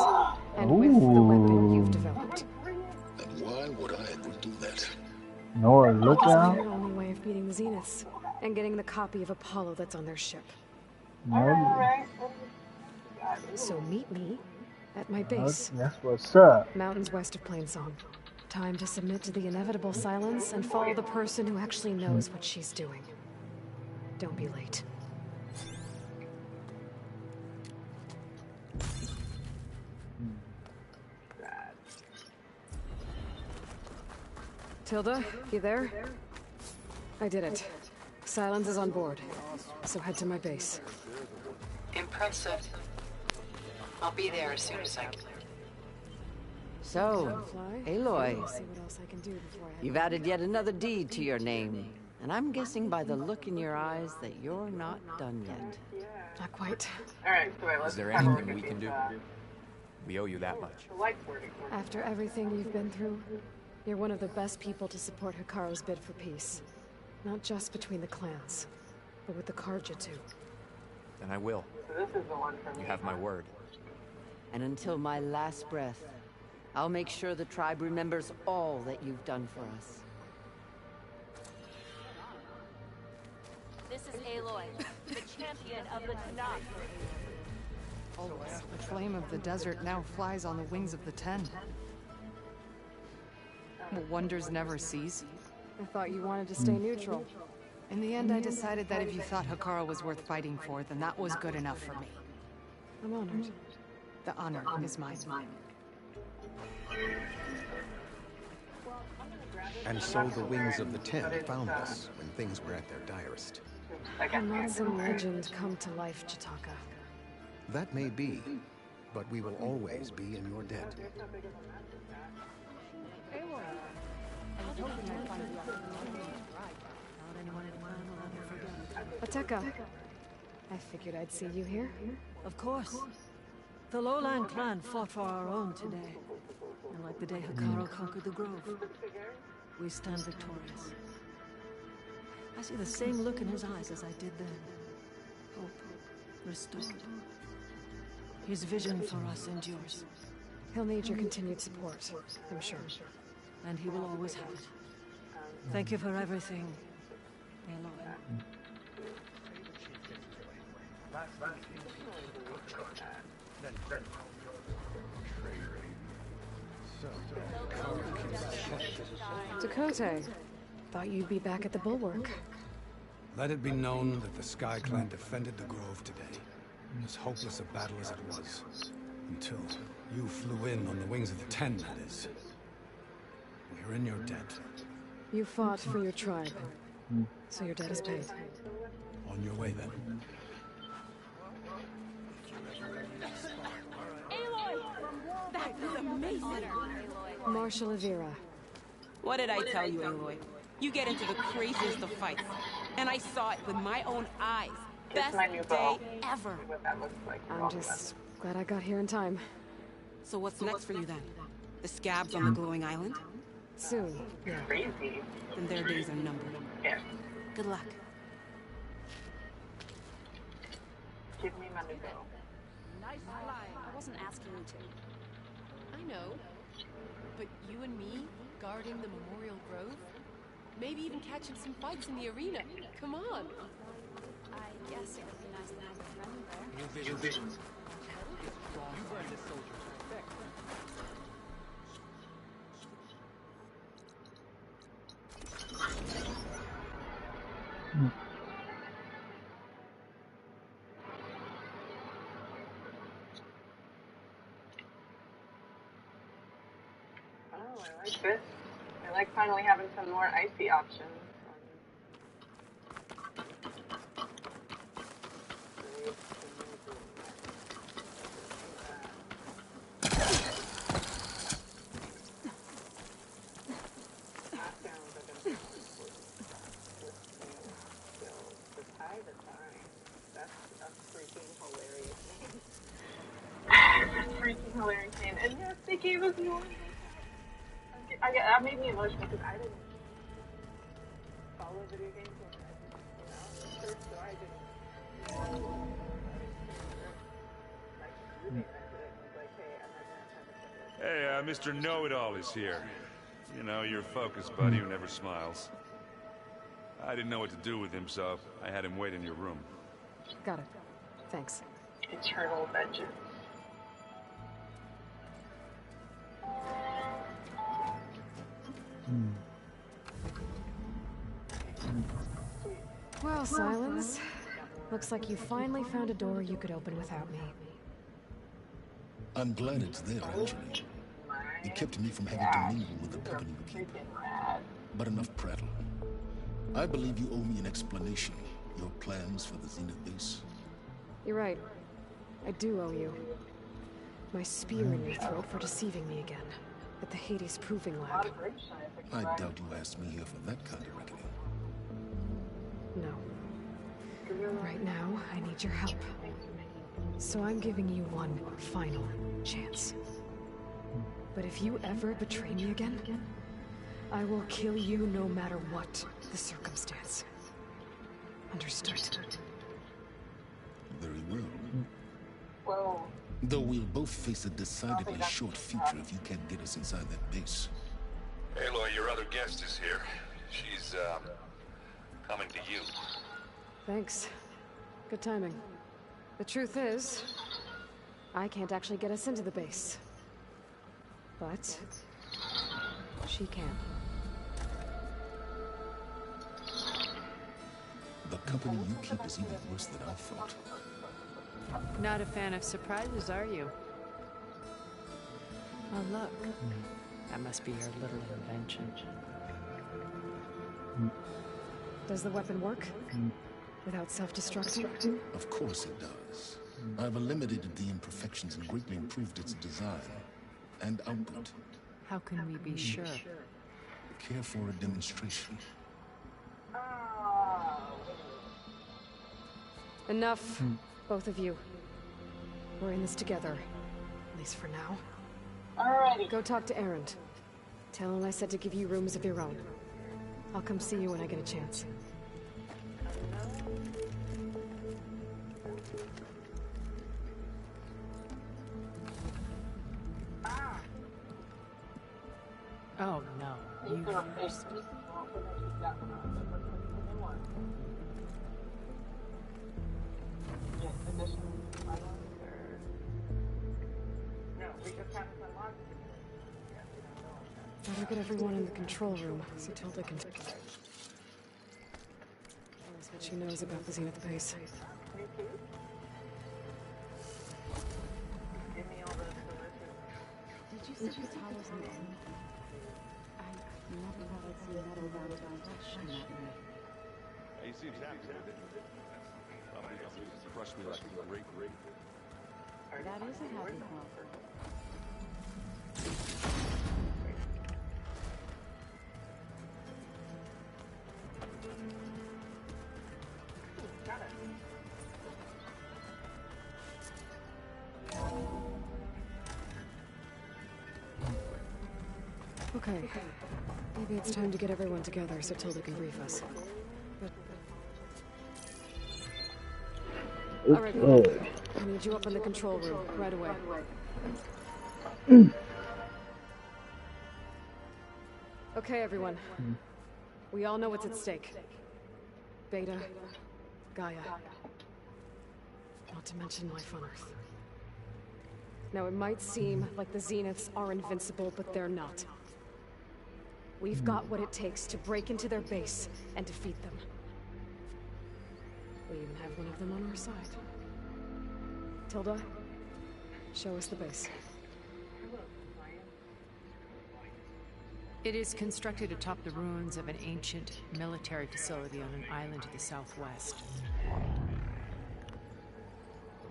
Speaker 1: and with the weapon you've developed.
Speaker 18: And why would I agree to that?
Speaker 2: Nora, look
Speaker 1: It's
Speaker 2: out.
Speaker 1: the only way of beating the Zeniths, and getting the copy of Apollo that's on their ship.
Speaker 2: No,
Speaker 1: So meet me at my base.
Speaker 2: that's what's up.
Speaker 1: Mountains west of Plainsong. Time to submit to the inevitable silence and follow the person who actually knows what she's doing. Don't be late. Tilda, you there? I did it. Silence is on board, so head to my base.
Speaker 3: Impressive. I'll be there as soon as I can.
Speaker 19: So, Aloy,
Speaker 1: See what else I can do before I head
Speaker 19: you've added yet another deed to your name. And I'm guessing by the look in your eyes that you're not done yet.
Speaker 1: Not quite.
Speaker 11: Alright, so wait, let's
Speaker 17: Is there
Speaker 11: have a look
Speaker 17: anything we
Speaker 11: at
Speaker 17: can
Speaker 11: these,
Speaker 17: do? We owe you that much.
Speaker 11: the light wording.
Speaker 1: After everything you've been through, you're one of the best people to support Hikaru's bid for peace. Not just between the clans, but with the Carja too.
Speaker 17: Then I will.
Speaker 11: So this is the one from
Speaker 17: You have my word.
Speaker 19: And until my last breath, I'll make sure the tribe remembers all that you've done for us.
Speaker 20: This is Aloy, the champion of the Tenakth.
Speaker 6: Always. The flame of the desert now flies on the wings of the Ten. Will wonders never cease?
Speaker 1: I thought you wanted to stay neutral.
Speaker 6: In the end, I decided that if you thought Hikaru was worth fighting for, then that was good enough for me.
Speaker 1: I'm honored.
Speaker 6: The honor is mine.
Speaker 21: And so the Wings of the Ten found us when things were at their direst.
Speaker 1: And not some legend come to life, Chitaka.
Speaker 21: That may be, but we will always be in your debt.
Speaker 1: Ateka. I figured I'd see you here.
Speaker 22: Of course. The Lowland clan fought for our own today. And like the day Hekarro conquered the Grove, we stand victorious. I see the same look in his eyes as I did then. Hope restored. His vision for us endures.
Speaker 1: He'll need your continued support, I'm sure.
Speaker 22: And he will always have it. Thank you for everything, Aloy.
Speaker 1: Dakota, thought you'd be back at the Bulwark.
Speaker 23: Let it be known that the Sky Clan defended the Grove today, as hopeless a battle as it was, until you flew in on the Wings of the Ten, that is. We're in your debt.
Speaker 1: You fought for your tribe, so your debt is paid.
Speaker 23: On your way, then.
Speaker 16: Aloy! That was amazing!
Speaker 1: Marshal Avira.
Speaker 16: What did I tell you, Aloy? You get into the craziest of fights. And I saw it with my own eyes. Best day ever.
Speaker 1: I'm just glad I got here in time.
Speaker 16: So what's next for you then? The scabs on the glowing island?
Speaker 1: Soon, yeah.
Speaker 16: Crazy. Then their days are numbered.
Speaker 3: Yeah.
Speaker 16: Good luck.
Speaker 3: Give me money, girl.
Speaker 8: Nice flying. I wasn't asking you to.
Speaker 24: I know. But you and me, guarding the Memorial Grove? Maybe even catching some fights in the arena. Come on.
Speaker 8: I guess it would be nice to have a friend there.
Speaker 17: New visions. You burned this soldier's respect.
Speaker 3: Oh, I like this. I like finally having some more icy options. Freaking hilarious name. And yes, they gave us new one. That made me emotional because I didn't follow video games like that, so I didn't.
Speaker 10: Hey, Mr. Know-It-All is here. You know, your focus buddy who never smiles. I didn't know what to do with him, so I had him wait in your room.
Speaker 1: Got it. Thanks.
Speaker 3: Eternal vengeance.
Speaker 1: Well, Silence. Looks like you finally found a door you could open without me.
Speaker 18: I'm glad it's there, actually. It kept me from having to mingle with the company you keep. But enough prattle. I believe you owe me an explanation. Your plans for the Zenith base.
Speaker 1: You're right. I do owe you. My spear in your throat for deceiving me again. At the Hades Proving Lab.
Speaker 18: I doubt you asked me here for that kind of reckoning.
Speaker 1: No. Right now, I need your help. So I'm giving you one final chance. But if you ever betray me again, I will kill you no matter what the circumstance. Understood?
Speaker 18: Very well.
Speaker 3: Whoa.
Speaker 18: Though we'll both face a decidedly short future if you can't get us inside that base.
Speaker 10: Aloy, your other guest is here. She's, coming to you.
Speaker 1: Thanks. Good timing. The truth is, I can't actually get us into the base. But she can.
Speaker 18: The company you keep is even worse than I thought.
Speaker 6: Not a fan of surprises, are you? Oh, look. That must be your little invention.
Speaker 1: Does the weapon work? Without self-destructing?
Speaker 18: Of course it does. I've eliminated the imperfections and greatly improved its design and output.
Speaker 6: How can we be sure?
Speaker 18: Care for a demonstration?
Speaker 1: Enough, both of you. We're in this together, at least for now.
Speaker 3: Alrighty.
Speaker 1: Go talk to Erend. Tell him I said to give you rooms of your own. I'll come see you when I get a chance.
Speaker 6: Oh no, you first.
Speaker 1: Better get everyone in the control room so Tilda can tell us what she knows about the Zenith base.
Speaker 5: Did you see the towers in the end? I never thought I'd see metal bound touch in that way.
Speaker 10: He seems happy with it. Probably doesn't crush me like a great.
Speaker 5: That is a happy thought.
Speaker 1: Okay. Maybe it's time to get everyone together so Tilda can brief us. But... Alright, I need you up in the control room, right away. Okay, everyone. We all know what's at stake. Beta, Gaia. Not to mention life on Earth. Now, it might seem like the Zeniths are invincible, but they're not. We've got what it takes to break into their base and defeat them. We even have one of them on our side. Tilda, show us the base.
Speaker 6: It is constructed atop the ruins of an ancient military facility on an island to the southwest.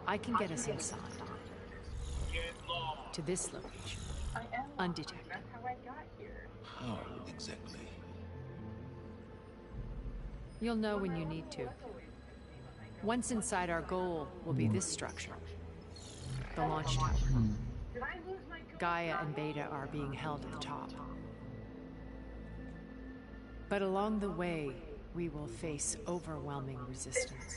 Speaker 6: I can get us inside. To this location. Undetected.
Speaker 18: How exactly?
Speaker 6: You'll know when you need to. Once inside, our goal will be this structure. The launch tower. Gaia and Beta are being held at the top. But along the way, we will face overwhelming resistance.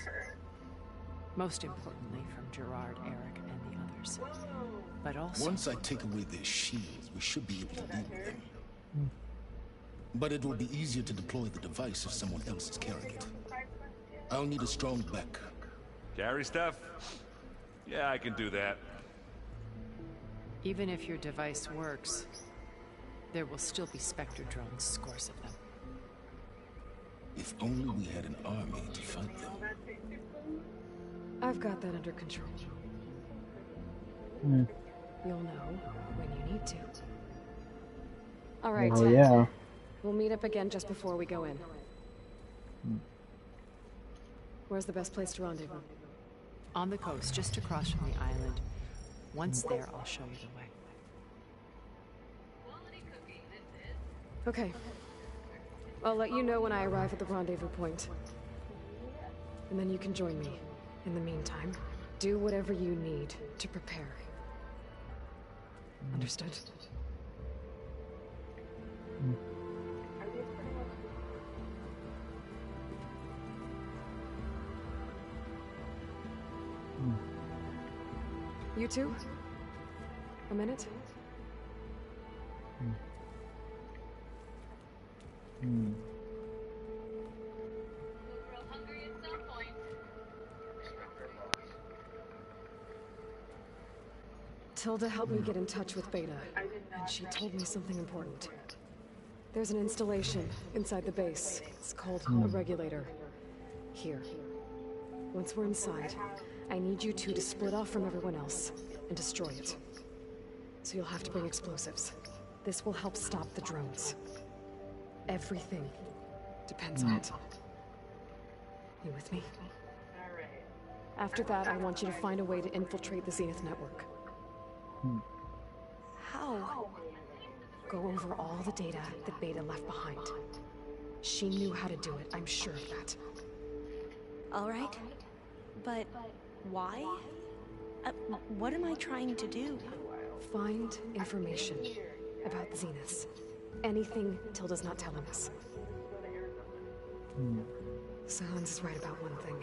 Speaker 6: Most importantly from Gerard, Eric, and the others. But also...
Speaker 18: Once I take away their shields, we should be able to deal with them. But it will be easier to deploy the device if someone else is carrying it. I'll need a strong back.
Speaker 10: Carry stuff? Yeah, I can do that.
Speaker 6: Even if your device works, there will still be Spectre drones, scores of them.
Speaker 18: If only we had an army to fight them.
Speaker 1: I've got that under control. You'll know when you need to. All right.
Speaker 2: Oh, yeah.
Speaker 1: We'll meet up again just before we go in. Where's the best place to rendezvous?
Speaker 6: On the coast, just across from the island. Once there, I'll show you the way.
Speaker 1: Okay. I'll let you know when I arrive at the rendezvous point. And then you can join me. In the meantime, do whatever you need to prepare. Understood? You two? A minute? Tilda helped me get in touch with Beta, and she told me something important. There's an installation inside the base. It's called a regulator. Here. Once we're inside, I need you two to split off from everyone else and destroy it. So you'll have to bring explosives. This will help stop the drones. Everything depends on it. You with me? After that, I want you to find a way to infiltrate the Zenith network.
Speaker 8: How?
Speaker 1: Go over all the data that Beta left behind. She knew how to do it, I'm sure of that.
Speaker 8: All right. But why? What am I trying to do?
Speaker 1: Find information about the Zeniths. Anything Tilda's not telling us. Silence is right about one thing.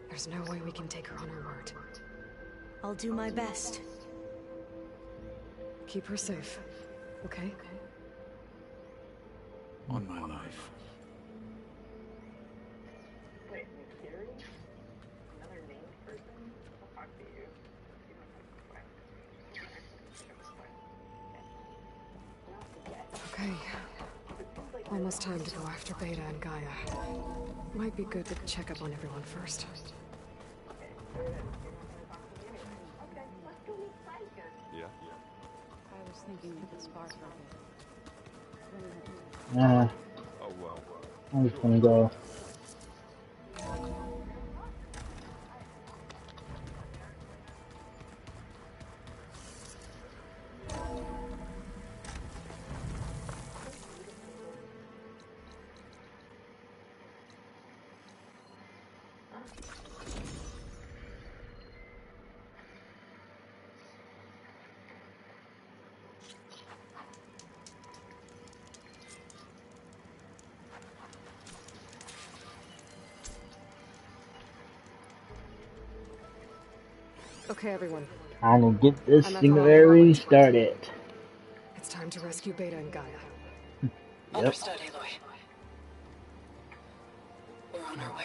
Speaker 1: There's no way we can take her on her word.
Speaker 8: I'll do my best.
Speaker 1: Keep her safe, okay?
Speaker 7: On my life.
Speaker 1: Okay. Almost time to go after Beta and Gaia. Might be good to check up on everyone first.
Speaker 10: Yeah?
Speaker 5: I was thinking we could spar for a bit.
Speaker 2: Nah,
Speaker 10: Oh, well.
Speaker 2: I'm just gonna go.
Speaker 1: Okay, everyone.
Speaker 2: Trying to get this
Speaker 1: I'm at the
Speaker 2: singularity
Speaker 1: Holocaust.
Speaker 2: started.
Speaker 1: It's time to rescue Beta and Gaia.
Speaker 3: Understood, Aloy. We're on our way.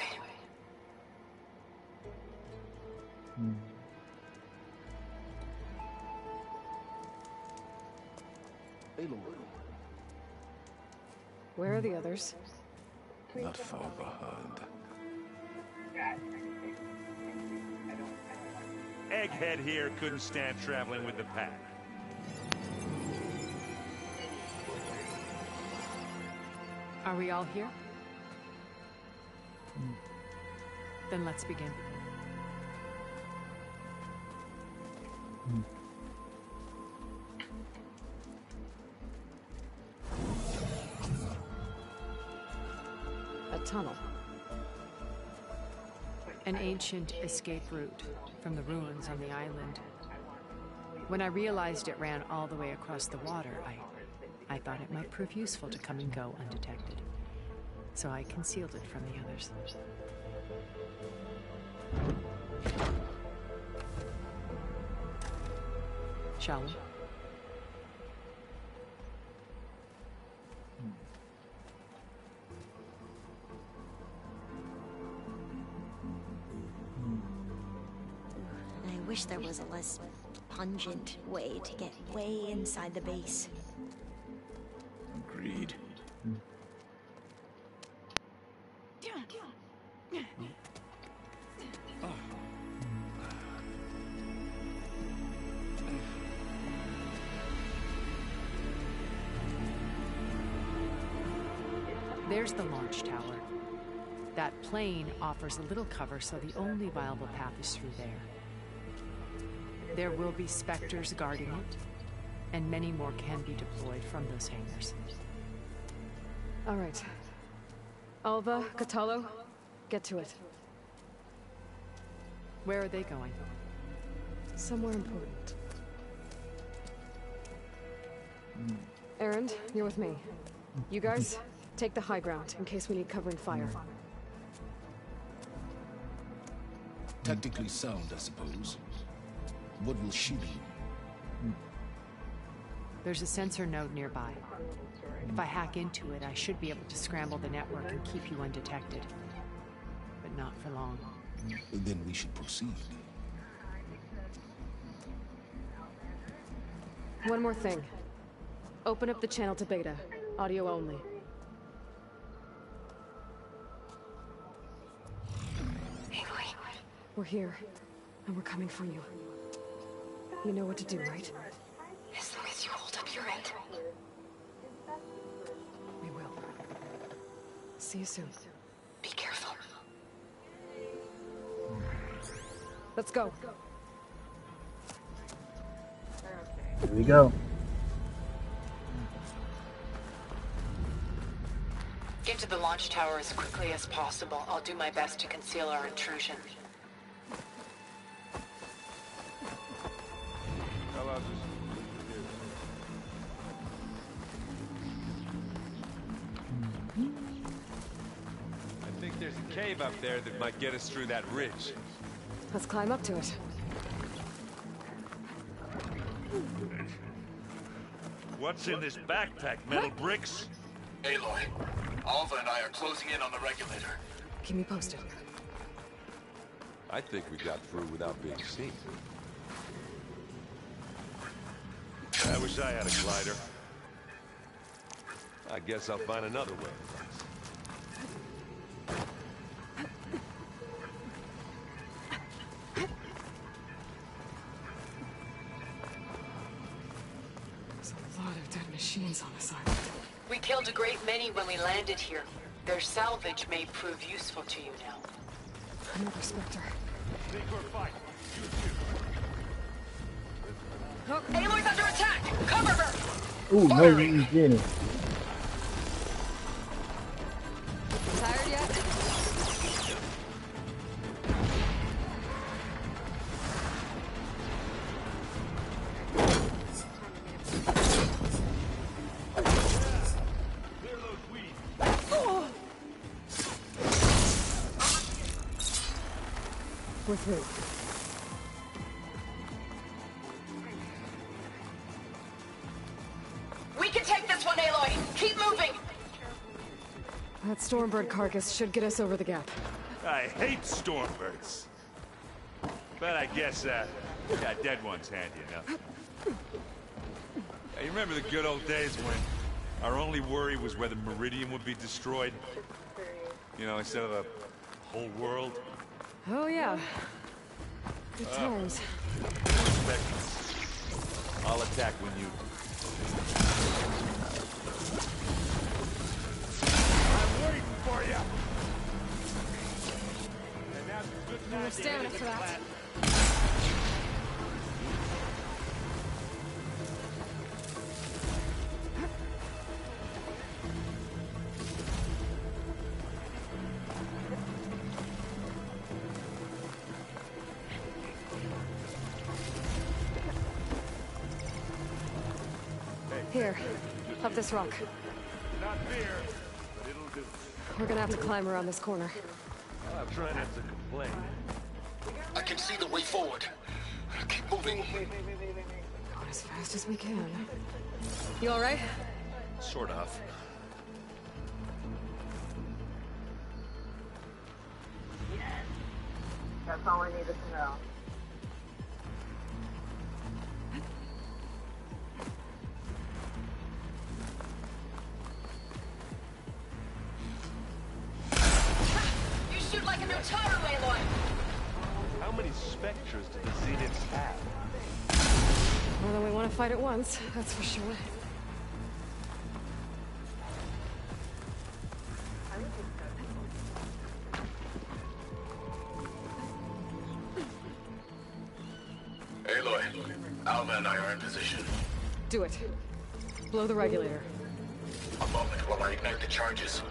Speaker 1: Where are the others?
Speaker 7: Not far behind.
Speaker 10: Egghead here couldn't stand traveling with the pack.
Speaker 6: Are we all here? Then let's begin.
Speaker 1: A tunnel.
Speaker 6: An ancient escape route from the ruins on the island. When I realized it ran all the way across the water, I thought it might prove useful to come and go undetected. So I concealed it from the others. Shall we?
Speaker 8: I wish there was a less pungent way to get way inside the base.
Speaker 7: Agreed.
Speaker 6: There's the launch tower. That plane offers a little cover, so the only viable path is through there. There will be Spectres guarding it, and many more can be deployed from those hangars.
Speaker 1: All right. Alva, Kotallo, get to it.
Speaker 6: Where are they going?
Speaker 1: Somewhere important. Erend, you're with me. You guys, take the high ground in case we need covering fire.
Speaker 18: Tactically sound, I suppose. What will she be?
Speaker 6: There's a sensor node nearby. If I hack into it, I should be able to scramble the network and keep you undetected. But not for long.
Speaker 18: Then we should proceed.
Speaker 1: One more thing. Open up the channel to Beta. Audio only. We're here, and we're coming for you. You know what to do, right?
Speaker 8: As long as you hold up your end.
Speaker 1: We will. See you soon.
Speaker 8: Be careful.
Speaker 1: Let's go.
Speaker 2: Here we go.
Speaker 3: Get to the launch tower as quickly as possible. I'll do my best to conceal our intrusion.
Speaker 10: I think there's a cave up there that might get us through that ridge.
Speaker 1: Let's climb up to it.
Speaker 10: What's in this backpack? Metal bricks?
Speaker 9: Aloy, Alva and I are closing in on the regulator.
Speaker 1: Keep me posted.
Speaker 10: I think we got through without being seen. I wish I had a glider. I guess I'll find another way.
Speaker 1: There's a lot of dead machines on this island.
Speaker 3: We killed a great many when we landed here. Their salvage may prove useful to you now.
Speaker 1: Another Spectre.
Speaker 3: Oh, Aloy's under attack! Cover her!
Speaker 2: Ooh, no, you did it.
Speaker 1: Tired yet? We're through.
Speaker 3: We can take this one, Aloy! Keep moving!
Speaker 1: That Stormbird carcass should get us over the gap.
Speaker 10: I hate Stormbirds. But I guess, yeah, dead one's handy enough. You remember the good old days when our only worry was whether Meridian would be destroyed? You know, instead of the whole world?
Speaker 1: Oh, yeah. Good times.
Speaker 10: I'll attack when you... I'm waiting for you!
Speaker 1: No stamina for that. Here, up this rock.
Speaker 10: Not fear, but it'll do.
Speaker 1: We're gonna have to climb around this corner.
Speaker 10: I'll try not to complain.
Speaker 9: I can see the way forward. Keep moving.
Speaker 1: Going as fast as we can. You all right?
Speaker 10: Sort of.
Speaker 12: That's all I needed to know.
Speaker 3: You shoot like a new tire, Aloy!
Speaker 10: How many Spectres do the Zeniths have?
Speaker 1: More than we want to fight at once, that's for sure.
Speaker 9: Aloy, Alva and I are in position.
Speaker 1: Do it. Blow the regulator.
Speaker 9: A moment while I ignite the charges.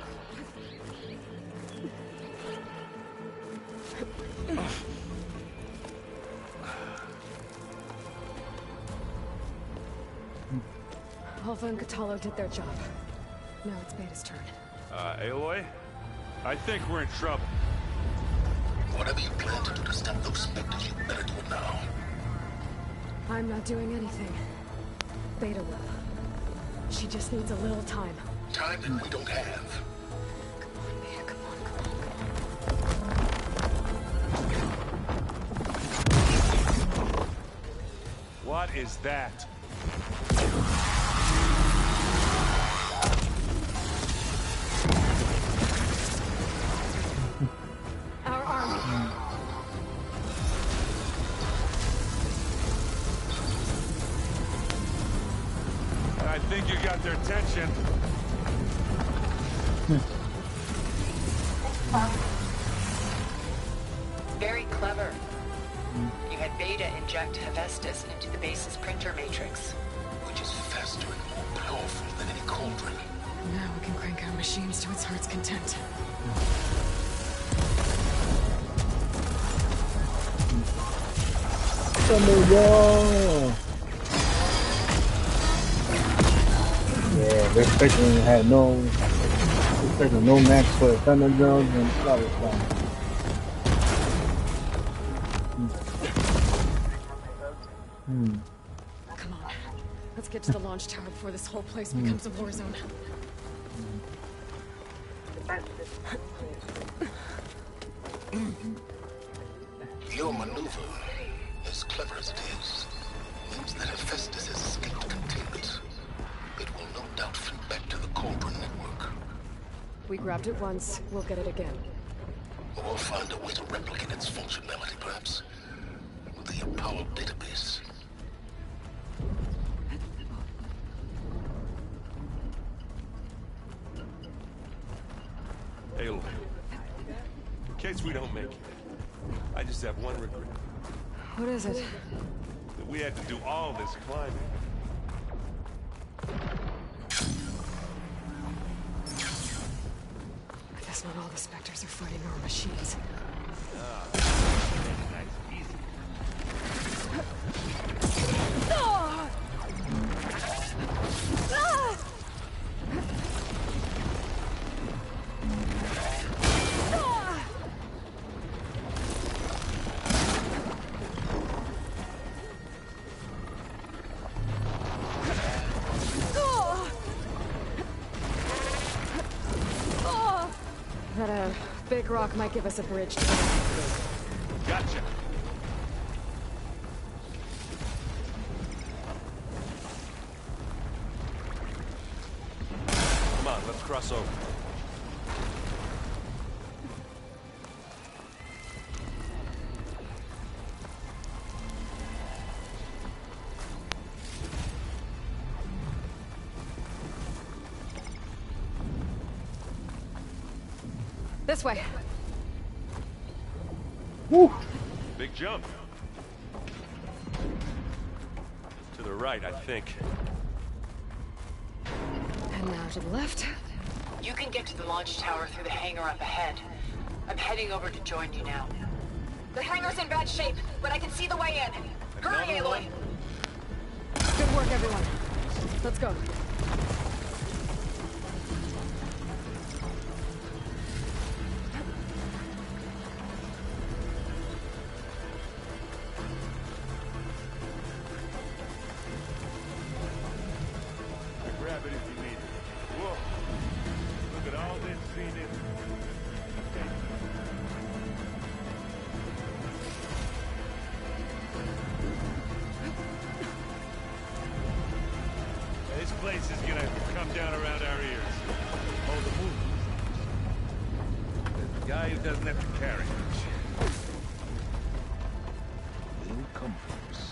Speaker 1: Alpha and Kotallo did their job. Now it's Beta's turn.
Speaker 10: Aloy? I think we're in trouble.
Speaker 9: Whatever you plan to do to stop those Spectres, you better do it now.
Speaker 1: I'm not doing anything. Beta will. She just needs a little time.
Speaker 9: Time that we don't have.
Speaker 10: What is that?
Speaker 1: Our army.
Speaker 10: got their attention.
Speaker 3: Very clever. You had Beta inject Hephaestus into the base's printer matrix.
Speaker 9: Which is faster and more powerful than any cauldron.
Speaker 1: Now we can crank our machines to its heart's content.
Speaker 2: Yeah, they're expecting to have no match for Thunder Jones and Flower Stone.
Speaker 1: Come on. Let's get to the launch tower before this whole place becomes a war zone.
Speaker 9: Your maneuver, as clever as it is, means that Hephaestus has escaped containment. It will no doubt flee back to the Cauldron network.
Speaker 1: We grabbed it once, we'll get it again.
Speaker 9: Or find a way to replicate its functionality, perhaps, with the Apollo database.
Speaker 10: Aloy, in case we don't make it, I just have one regret.
Speaker 1: What is it?
Speaker 10: That we had to do all this climbing.
Speaker 1: I guess not all the Spectres are fighting our machines. That big rock might give us a bridge to
Speaker 10: Gotcha. Come on, let's cross over.
Speaker 1: This way.
Speaker 2: Woo.
Speaker 10: Big jump. To the right, I think.
Speaker 1: And now to the left.
Speaker 3: You can get to the launch tower through the hangar up ahead. I'm heading over to join you now. The hangar's in bad shape, but I can see the way in. Hurry, Aloy!
Speaker 1: Good work, everyone. Let's go.
Speaker 10: Grab it if you need it. Whoa! Look at all this Zenith. This place is gonna come down around our ears. Oh, the moon. The guy who doesn't have to carry much.
Speaker 9: Will come for us.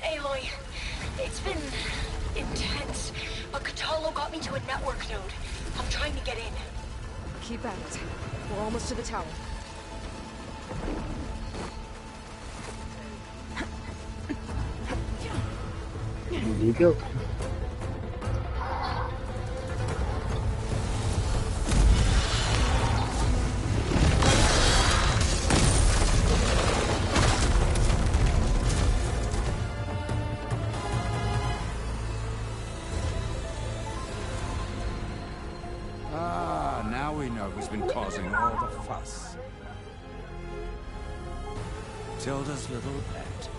Speaker 3: Aloy, it's been intense, but Kotallo got me to a network node. I'm trying to get in.
Speaker 1: Keep at it. We're almost to the tower.
Speaker 2: There you go.
Speaker 4: Ah, now we know who's been causing all the fuss. Tilda's little pet.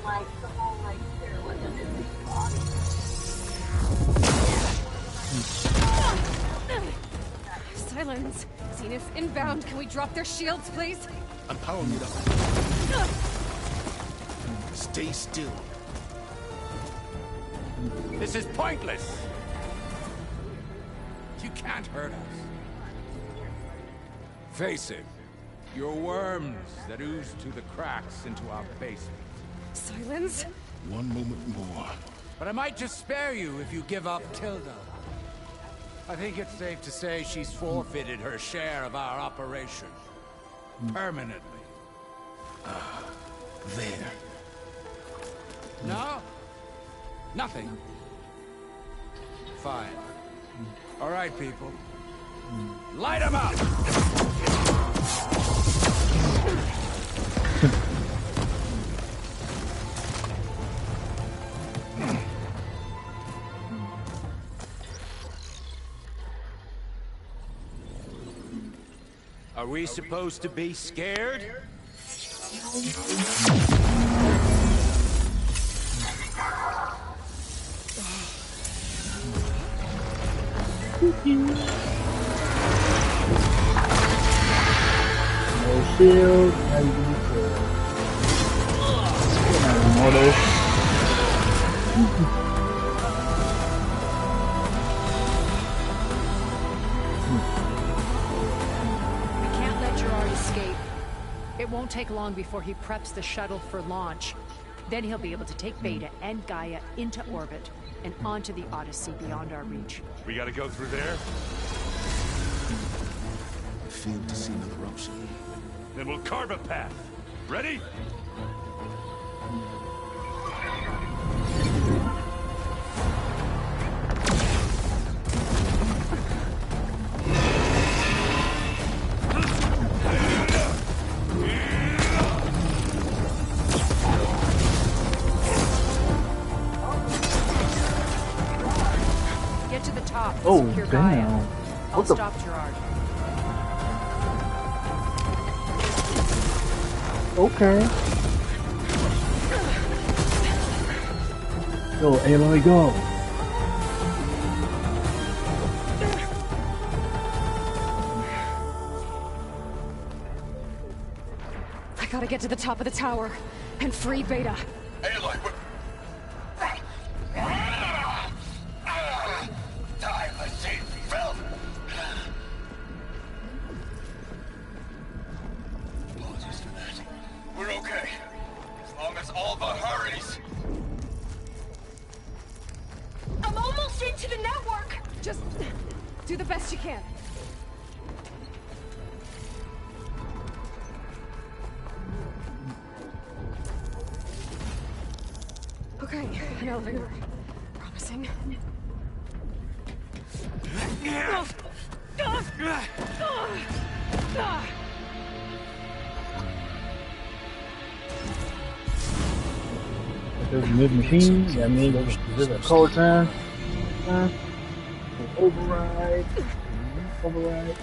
Speaker 1: Silence. Zenith inbound. Can we drop their shields, please?
Speaker 18: I'm powering it up. Stay still.
Speaker 4: This is pointless. You can't hurt us. Face it. You're worms that ooze to the cracks into our basement.
Speaker 1: Silence?
Speaker 18: One moment more.
Speaker 4: But I might just spare you if you give up Tilda. I think it's safe to say she's forfeited her share of our operation. Permanently.
Speaker 18: There.
Speaker 4: No? Nothing? Fine. All right, people. Light them up! Are we supposed to be scared?
Speaker 2: No shield, how you gonna kill? Immortal.
Speaker 1: We can't let Gerard escape. It won't take long before he preps the shuttle for launch. Then he'll be able to take Beta and Gaia into orbit and onto the Odyssey beyond our reach.
Speaker 10: We gotta go through there?
Speaker 18: Failed to see another option.
Speaker 10: Then we'll carve a path. Ready?
Speaker 1: Get to the top.
Speaker 2: Oh,
Speaker 1: Secure
Speaker 2: damn.
Speaker 1: Gaia. I'll
Speaker 2: What the-
Speaker 1: stop Gerard.
Speaker 2: Okay. Go, Aloy, go.
Speaker 1: I gotta get to the top of the tower and free Beta.
Speaker 9: Aloy, die, I say, Phil! Apologies for that. We're okay. As long as Alva hurries.
Speaker 1: I'm almost into the network! Just do the best you can. Okay, an elevator. Promising.
Speaker 2: There's a mid machine, that means there's a code time. Override. Override.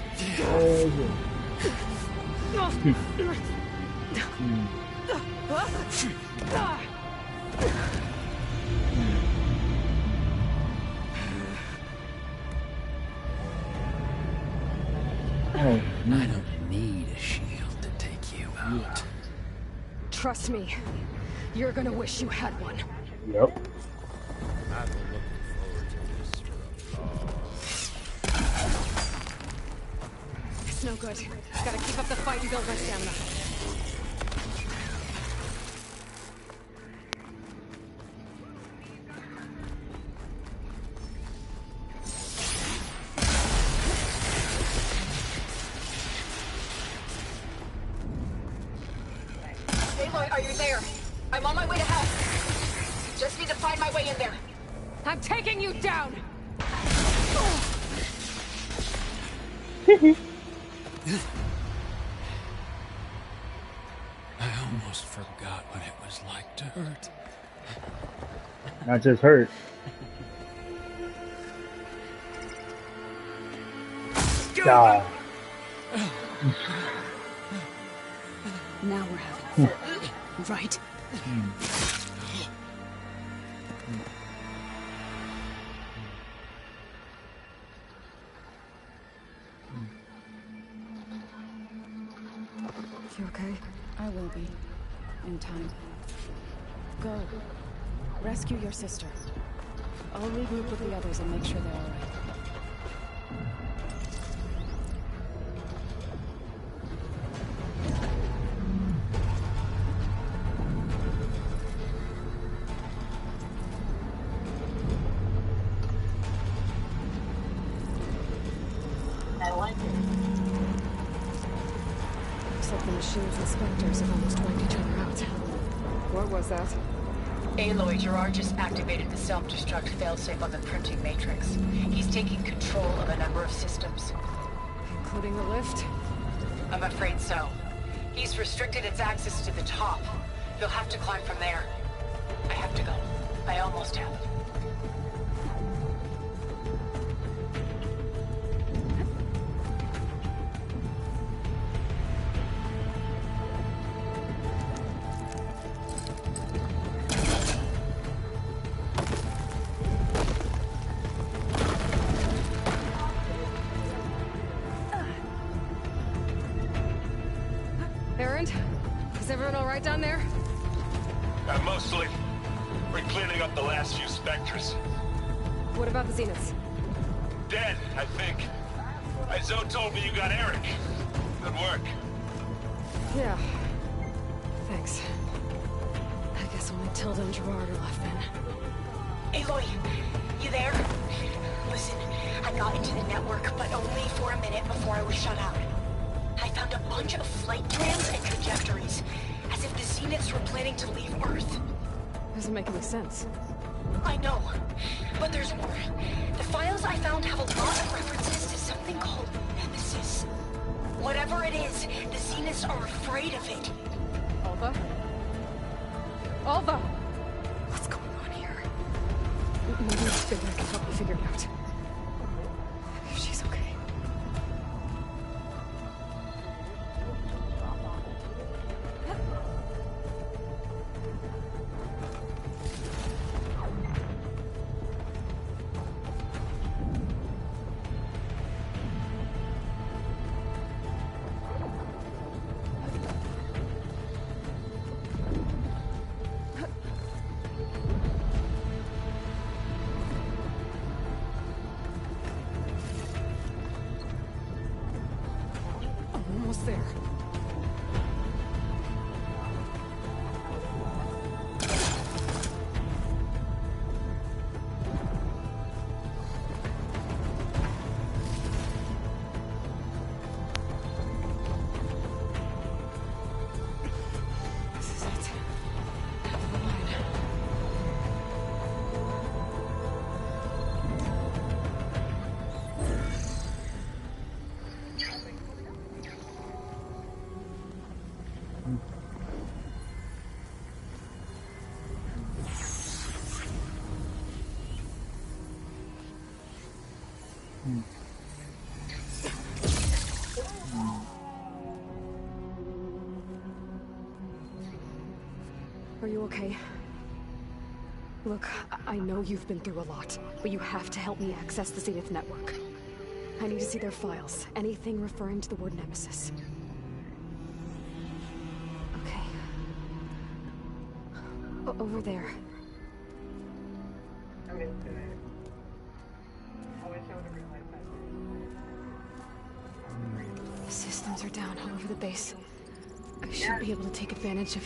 Speaker 11: I don't need a shield to take you out.
Speaker 1: Trust me, you're gonna wish you had one.
Speaker 2: Yep.
Speaker 11: I've been looking forward to this.
Speaker 1: It's no good. Gotta keep up the fight and build my stamina.
Speaker 3: Aloy, are you there? I'm on my way to help. Just need to find my way in there.
Speaker 1: I'm taking you down!
Speaker 11: I almost forgot what it was like to hurt.
Speaker 2: Not just hurt. Die.
Speaker 1: Now we're having fun, right?
Speaker 5: You okay? I will be. In time. Go. Rescue your sister.
Speaker 1: I'll regroup with the others and make sure they're all right. Looks like the machines and specters have almost wiped each other out. What was that?
Speaker 3: Aloy, Gerard just activated the self-destruct failsafe on the printing matrix. He's taking control of a number of systems.
Speaker 1: Including the lift?
Speaker 3: I'm afraid so. He's restricted its access to the top. You'll have to climb from there. I have to go. I almost have.
Speaker 1: Erend? Is everyone all right down there?
Speaker 10: Mostly. We're cleaning up the last few specters.
Speaker 1: What about the Zeniths?
Speaker 10: Dead, I think. Zoe told me you got Eric. Good work.
Speaker 1: Yeah. Thanks. I guess only Tilda and Gerard are left then.
Speaker 3: Aloy, you there? Listen, I got into the network, but only for a minute before I was shut out. I found a bunch of flight plans and trajectories, as if the Zeniths were planning to leave Earth.
Speaker 1: Doesn't make any sense.
Speaker 3: I know, but there's more. The files I found have a lot of references to something called Nemesis. Whatever it is, the Zeniths are afraid of it.
Speaker 1: Alva? Alva! What's going on here? Maybe Spinner can help me figure it out. If she's okay. Almost there. This is it. End of the line. Are you okay? Look, I know you've been through a lot, but you have to help me access the Zenith network. I need to see their files. Anything referring to the word Nemesis. Okay. Over there. The systems are down all over the base. I should be able to take advantage of...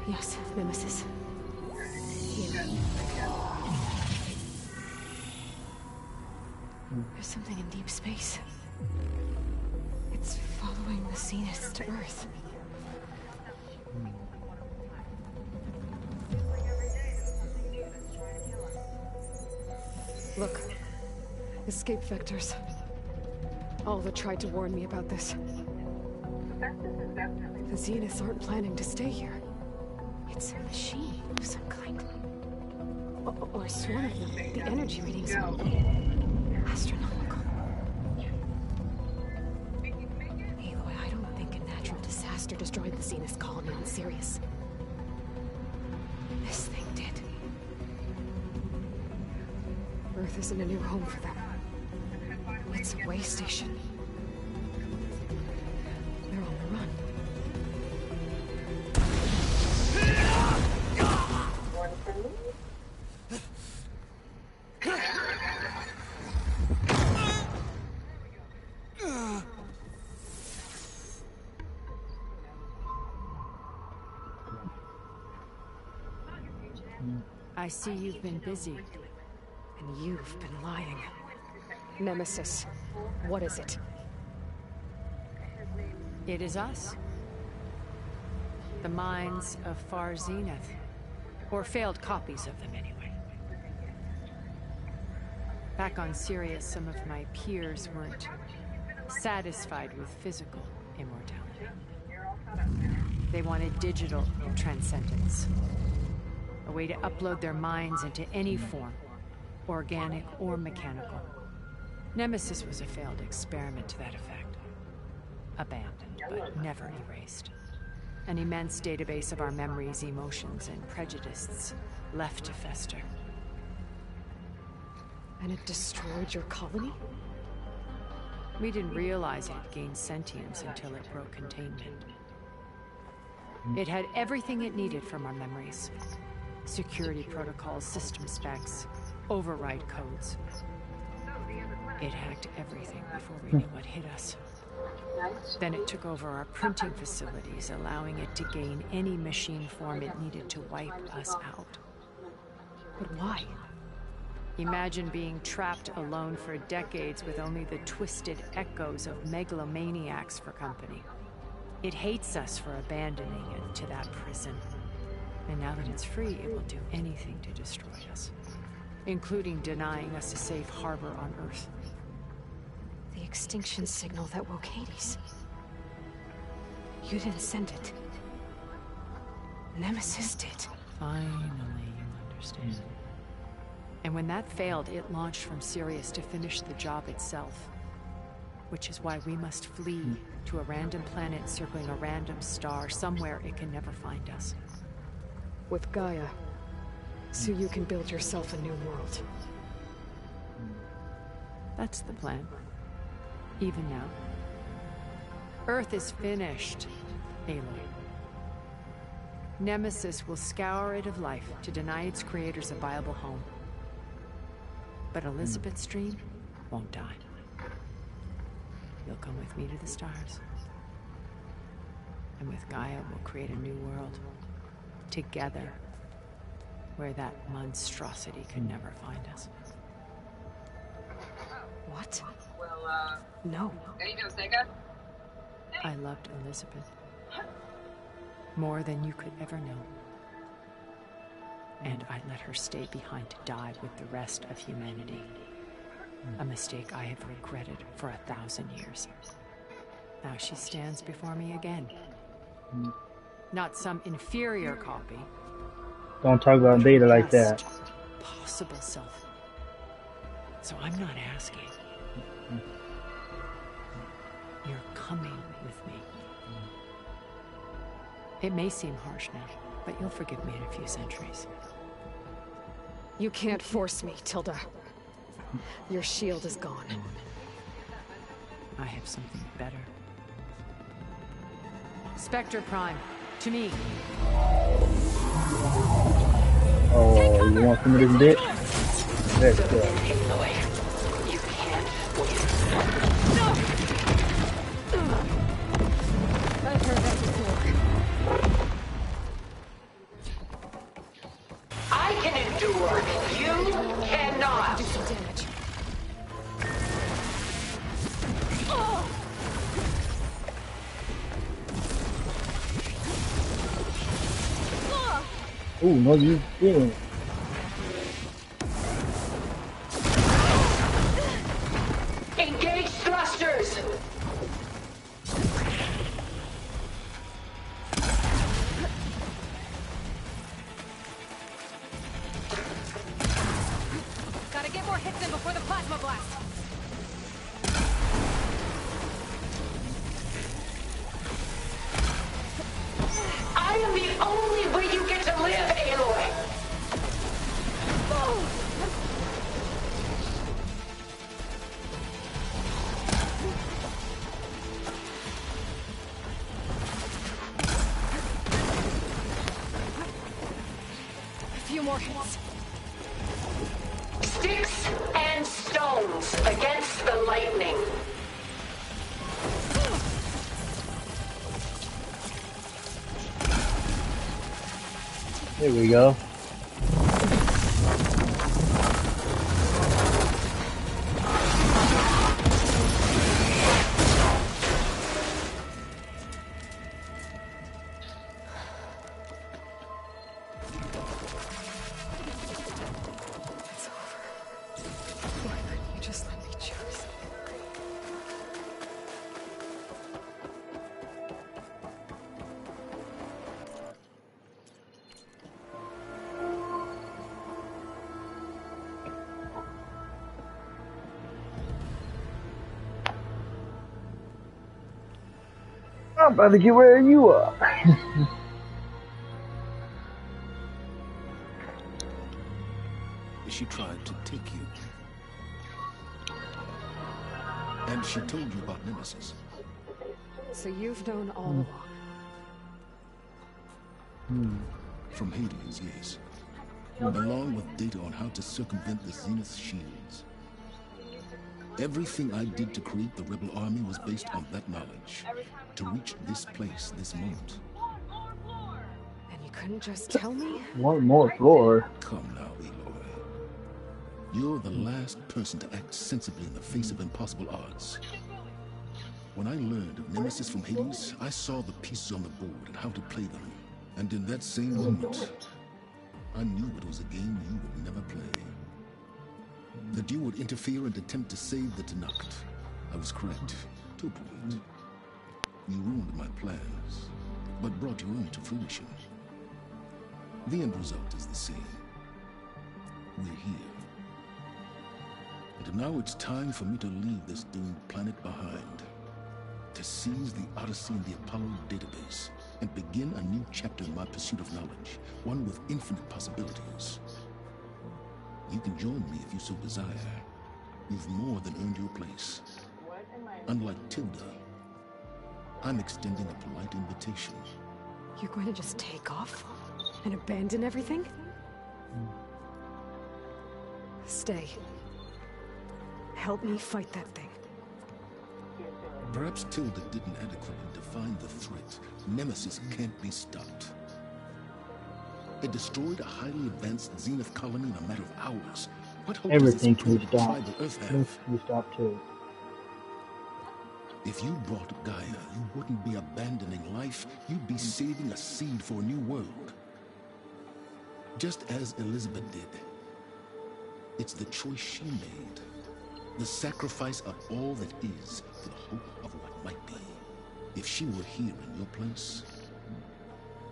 Speaker 1: Yes, Nemesis. Here. There's something in deep space. It's following the Zeniths to Earth. Look. Escape vectors. Alva tried to warn me about this. The Zeniths aren't planning to stay here. It's a machine of some kind. Or swarm of them. The energy readings are astronomical. Aloy, I don't think a natural disaster destroyed the Zenith colony on Sirius. This thing did. Earth isn't a new home for them. It's a way station. They're on the run.
Speaker 6: I see you've been busy.
Speaker 1: And you've been lying. Nemesis, what is it?
Speaker 6: It is us. The minds of Far Zenith. Or failed copies of them, anyway. Back on Sirius, some of my peers weren't satisfied with physical immortality. They wanted digital transcendence. A way to upload their minds into any form, organic or mechanical. Nemesis was a failed experiment to that effect. Abandoned, but never erased. An immense database of our memories, emotions, and prejudices left to fester.
Speaker 1: And it destroyed your colony?
Speaker 6: We didn't realize it had gained sentience until it broke containment. It had everything it needed from our memories. Security protocols, system specs, override codes. It hacked everything before we knew what hit us. Then it took over our printing facilities, allowing it to gain any machine form it needed to wipe us out.
Speaker 1: But why?
Speaker 6: Imagine being trapped alone for decades with only the twisted echoes of megalomaniacs for company. It hates us for abandoning it to that prison. And now that it's free, it will do anything to destroy us, including denying us a safe harbor on Earth.
Speaker 1: The extinction signal that woke Hades. You didn't send it. Nemesis did.
Speaker 6: Finally, you understand. And when that failed, it launched from Sirius to finish the job itself. Which is why we must flee to a random planet circling a random star, somewhere it can never find us.
Speaker 1: With Gaia, so you can build yourself a new world.
Speaker 6: That's the plan. Even now. Earth is finished, Aloy. Nemesis will scour it of life to deny its creators a viable home. But Elizabeth's dream won't die. You'll come with me to the stars. And with Gaia, we'll create a new world. Together. Where that monstrosity could never find us.
Speaker 1: What? No.
Speaker 6: I loved Elizabeth. More than you could ever know. And I let her stay behind to die with the rest of humanity. A mistake I have regretted for 1,000 years. Now she stands before me again. Not some inferior copy.
Speaker 2: Don't talk about Beta like that.
Speaker 6: Possible self. So I'm not asking. You're coming with me. It may seem harsh now, but you'll forgive me in a few centuries.
Speaker 1: You can't force me, Tilda. Your shield is gone.
Speaker 6: I have something better. Spectre Prime, to me.
Speaker 2: Oh, you want some of this dick? Let's go.
Speaker 3: You can't win.
Speaker 1: No! I've heard that before.
Speaker 3: I can endure. You cannot.
Speaker 1: Do some damage.
Speaker 2: Ooh, no, you didn't.
Speaker 3: Engage thrusters.
Speaker 1: Gotta get more hits in before the plasma blast.
Speaker 3: I am the only way you get to live, Aloy.
Speaker 1: A few more hits.
Speaker 3: Sticks and stones against the lightning.
Speaker 2: There we go. I'm about to get where you are.
Speaker 18: She tried to take you. And she told you about Nemesis.
Speaker 1: So you've known all along.
Speaker 18: From Hades, yes. Along with data on how to circumvent the Zenith shields. Everything I did to create the rebel army was based on that knowledge. To reach this place, this moment.
Speaker 1: And you couldn't just tell me?
Speaker 2: One more floor.
Speaker 18: Come now, Aloy. You're the last person to act sensibly in the face of impossible odds. When I learned of Nemesis from Hades, I saw the pieces on the board and how to play them. And in that same moment, I knew it was a game you would never play. That you would interfere and attempt to save the Tenakth. I was correct, to a point. You ruined my plans, but brought your own to fruition. The end result is the same. We're here. And now it's time for me to leave this doomed planet behind. To seize the Odyssey and the Apollo database, and begin a new chapter in my pursuit of knowledge, one with infinite possibilities. You can join me if you so desire. You've more than earned your place. Unlike Tilda, I'm extending a polite invitation.
Speaker 1: You're going to just take off? And abandon everything? Stay. Help me fight that thing.
Speaker 18: Perhaps Tilda didn't adequately define the threat. Nemesis can't be stopped. It destroyed a highly advanced Zenith colony in a matter of hours. What hope
Speaker 2: Everything
Speaker 18: does
Speaker 2: can stop.
Speaker 18: the Earth have?
Speaker 2: Everything can stop too.
Speaker 18: If you brought Gaia, you wouldn't be abandoning life. You'd be saving a seed for a new world. Just as Elizabeth did. It's the choice she made. The sacrifice of all that is for the hope of what might be. If she were here in your place,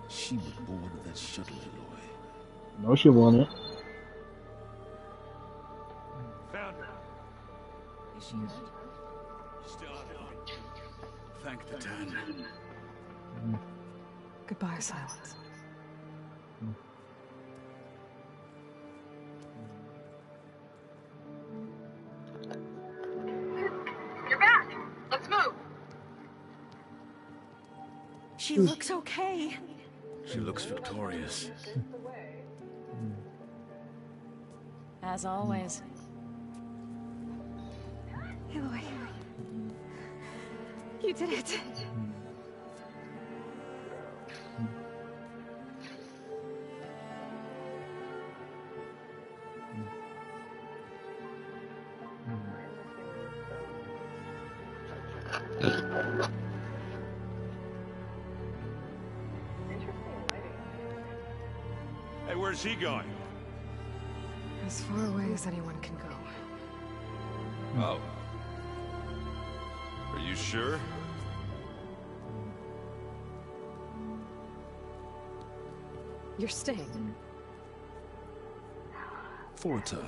Speaker 18: she would board that shuttle, Aloy.
Speaker 2: No, she won't.
Speaker 10: Found her.
Speaker 24: Is she hurt?
Speaker 10: Still alive. Thank the Ten.
Speaker 1: Goodbye, Silence.
Speaker 12: You're back. Let's move.
Speaker 8: She looks okay.
Speaker 7: She looks victorious.
Speaker 20: As always.
Speaker 1: Aloy. You did it.
Speaker 10: Hey, where's he going?
Speaker 1: As far away as anyone can go.
Speaker 10: Oh. Are you sure?
Speaker 1: You're staying.
Speaker 18: For a time.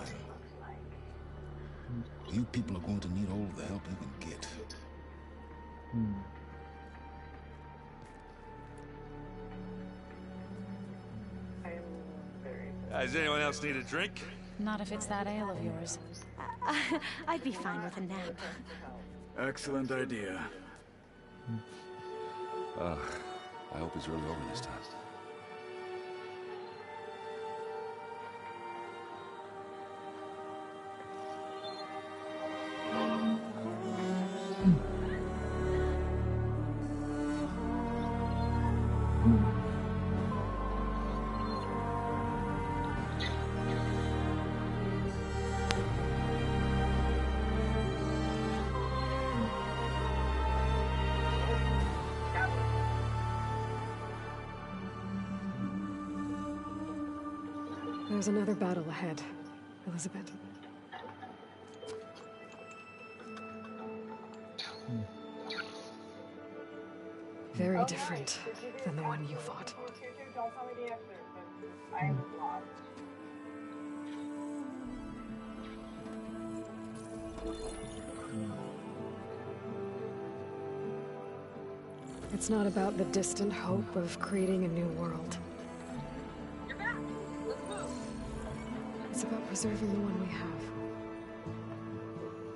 Speaker 18: You people are going to need all the help you can get.
Speaker 10: Does anyone else need a drink?
Speaker 20: Not if it's that ale of yours.
Speaker 8: I'd be fine with a nap.
Speaker 7: Excellent idea.
Speaker 13: I hope it's really over this time.
Speaker 1: There's another battle ahead, Elizabeth. Very different than the one you fought. It's not about the distant hope of creating a new world.
Speaker 12: You're back. Let's move.
Speaker 1: It's about preserving the one we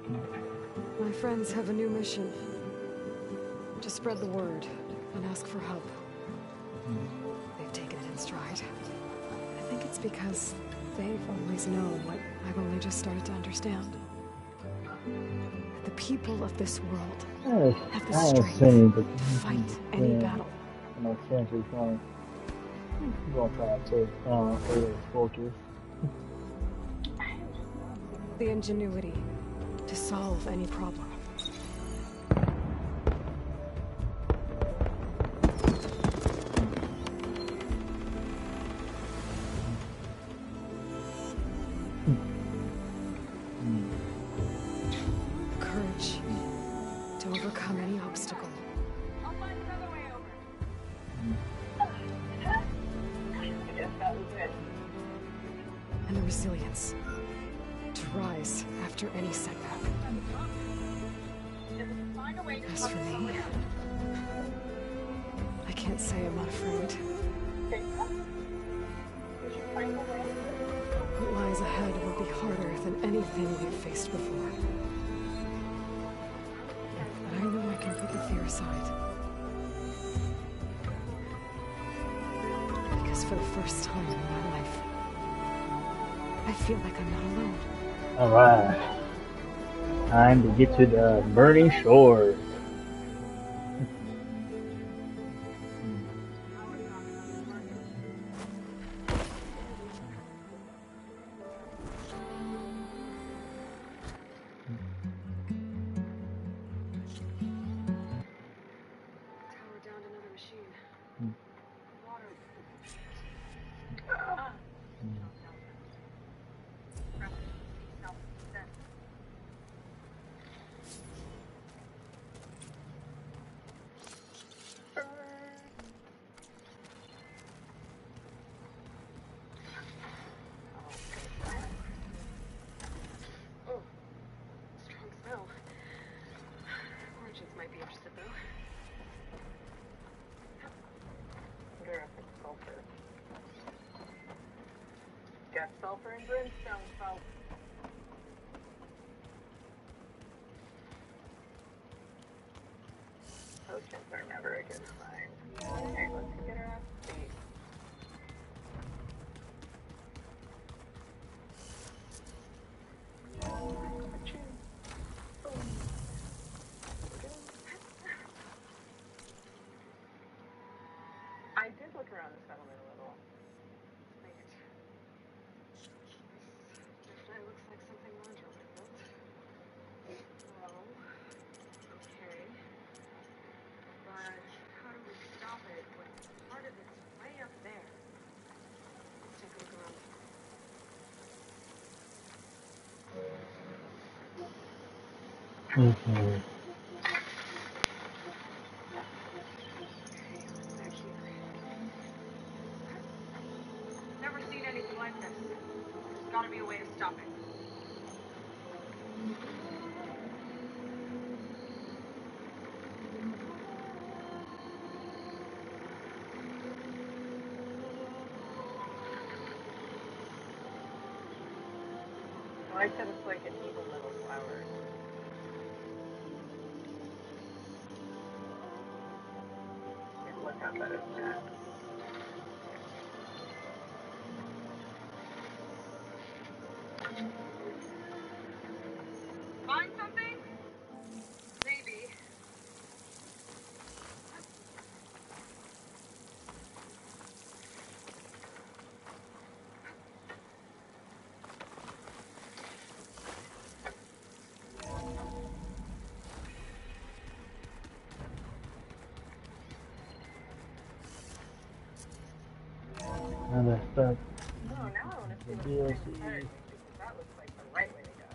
Speaker 1: have. My friends have a new mission. To spread the word and ask for help. They've taken it in stride. I think it's because they've always known what I've only just started to understand. That the people of this world have the strength to fight any battle.
Speaker 2: My sense is going to try to focus.
Speaker 1: The ingenuity to solve any problem. And the resilience to rise after any setback. As for me, I can't say I'm not afraid. What lies ahead will be harder than anything we've faced before. But I know I can put the fear aside. Because for the first time in my life, I feel like I'm not alone.
Speaker 2: Alright. Time to get to the burning shores.
Speaker 3: Got sulfur and brimstone, folks. Potions are never a good sign. Alright, let's get her off the feet. I did look around the settlement a little.
Speaker 1: Definitely looks like something Roger would have built. Well, okay. But how do we stop it when part of it's way up there? Let's take a look around.
Speaker 12: Never seen anything like this. There's gotta be a way to stop it.
Speaker 3: I like that it's like an evil little flower. And look how that is that.
Speaker 12: Find something? Maybe.
Speaker 2: Another stuff.
Speaker 3: Oh, now I want to see
Speaker 2: The
Speaker 3: what
Speaker 2: DLC.
Speaker 3: because that looks like the right way to go.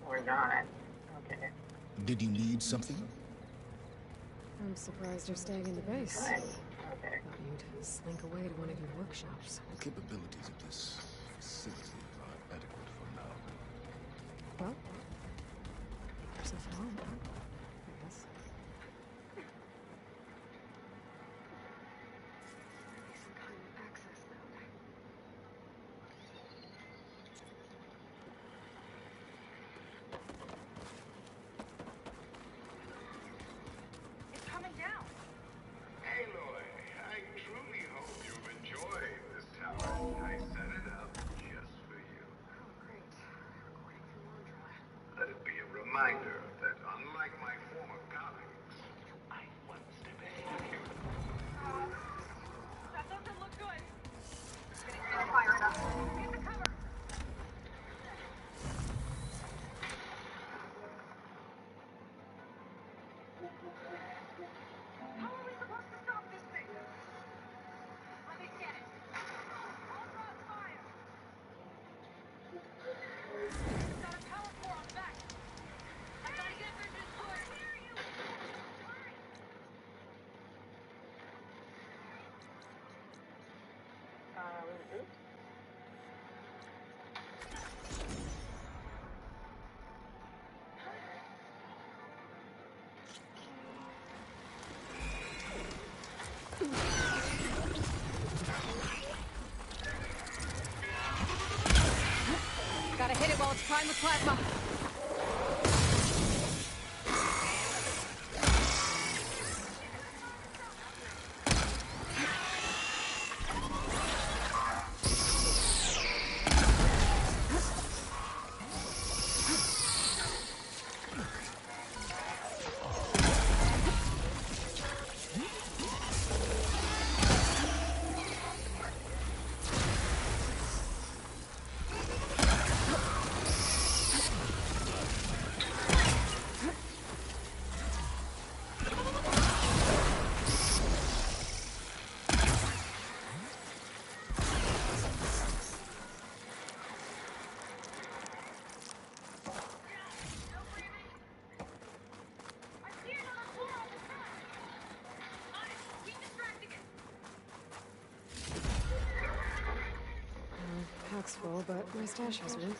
Speaker 3: Or not. Okay.
Speaker 18: Did you need something?
Speaker 1: I'm surprised you're staying in the base.
Speaker 3: Okay.
Speaker 1: Thought you'd slink away to one of your workshops.
Speaker 18: The capabilities of this facility are adequate
Speaker 22: safe at home, I guess.
Speaker 12: It's coming down.
Speaker 9: Aloy, I truly hope you've enjoyed this tower. I set it up just for you.
Speaker 12: Oh, great. Recording from Londra.
Speaker 9: Let it be a reminder that unlike my former colleagues, I once debated you.
Speaker 12: That doesn't look good. Getting no fire enough. Get the cover. How are we supposed to stop this thing? Let me get it. I'll cross fire. It's got a power core on the back. I gotta get through this door. Where are you? Oops.
Speaker 1: Gotta hit it while it's primed with plasma. Pack's full, but my stash has room.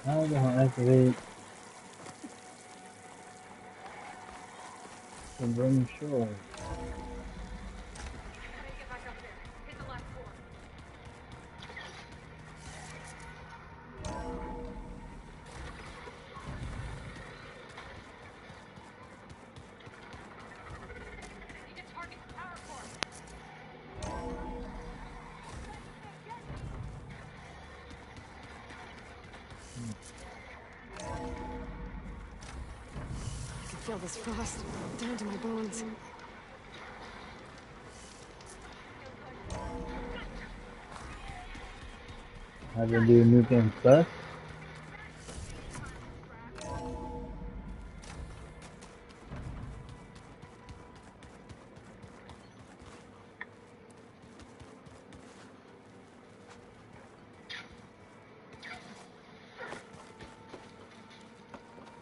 Speaker 2: How do I activate the burning shore?
Speaker 1: I can feel this frost down to my bones.
Speaker 2: How to do new game plus?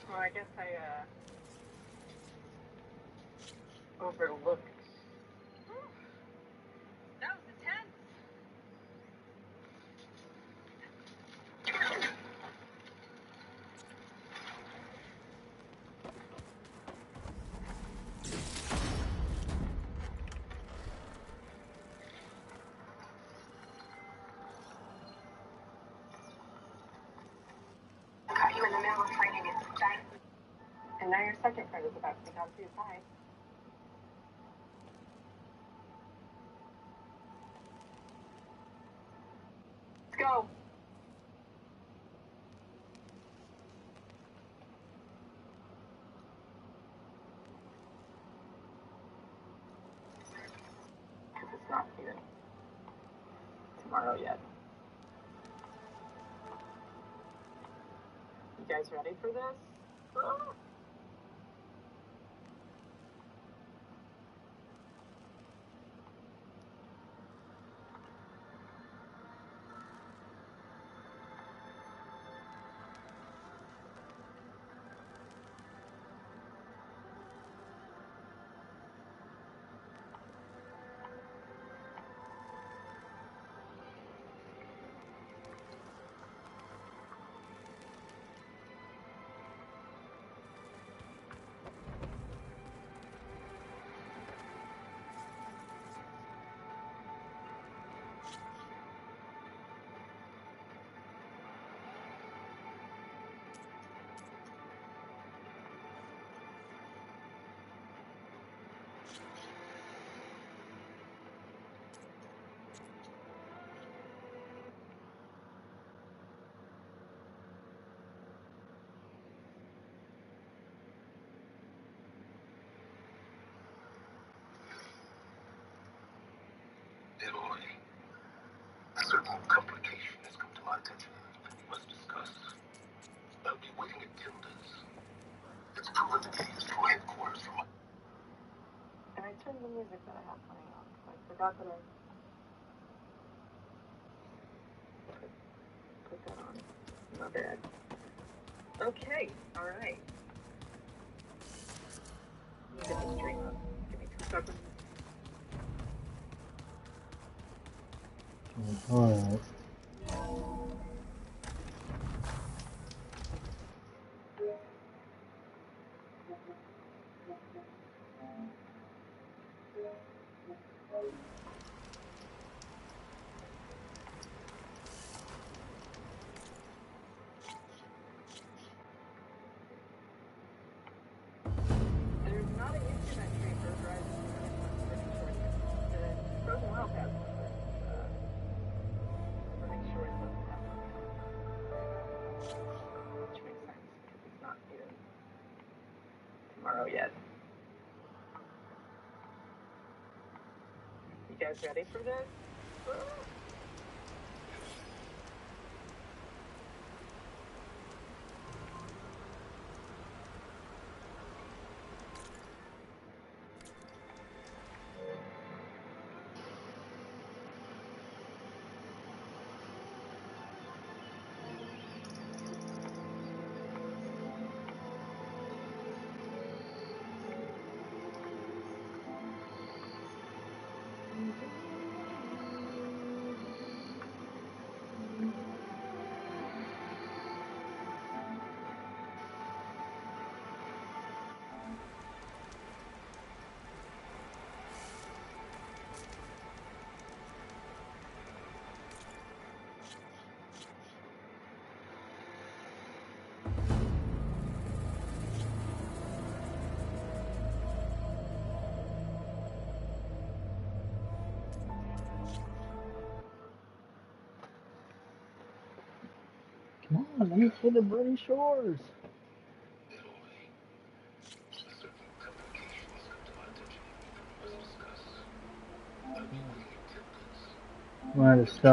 Speaker 12: Well, I guess I, overlooked. That was intense. Caught you in the middle of fighting it. And now your second friend is about to take out too. Bye. Let's go. It's not here.
Speaker 3: tomorrow yet. You guys ready for this? Ah.
Speaker 9: Aloy, a certain complication has come to my attention that we must discuss. I'll be waiting at Tilda's. It's proven to be useful headquarters for my...
Speaker 3: And I turned the music that I have playing off. I forgot that I put that on. My bad. Okay, alright. Let me get the stream up. Give me 2 seconds.
Speaker 2: Alright.
Speaker 3: There's not a YouTube entry for Horizon the Frozen Wild has one, but make sure it doesn't have one. Which makes sense, because it's not here tomorrow yet. You guys ready for this?
Speaker 2: Come on, let me see the British shores. I'm gonna have to stop.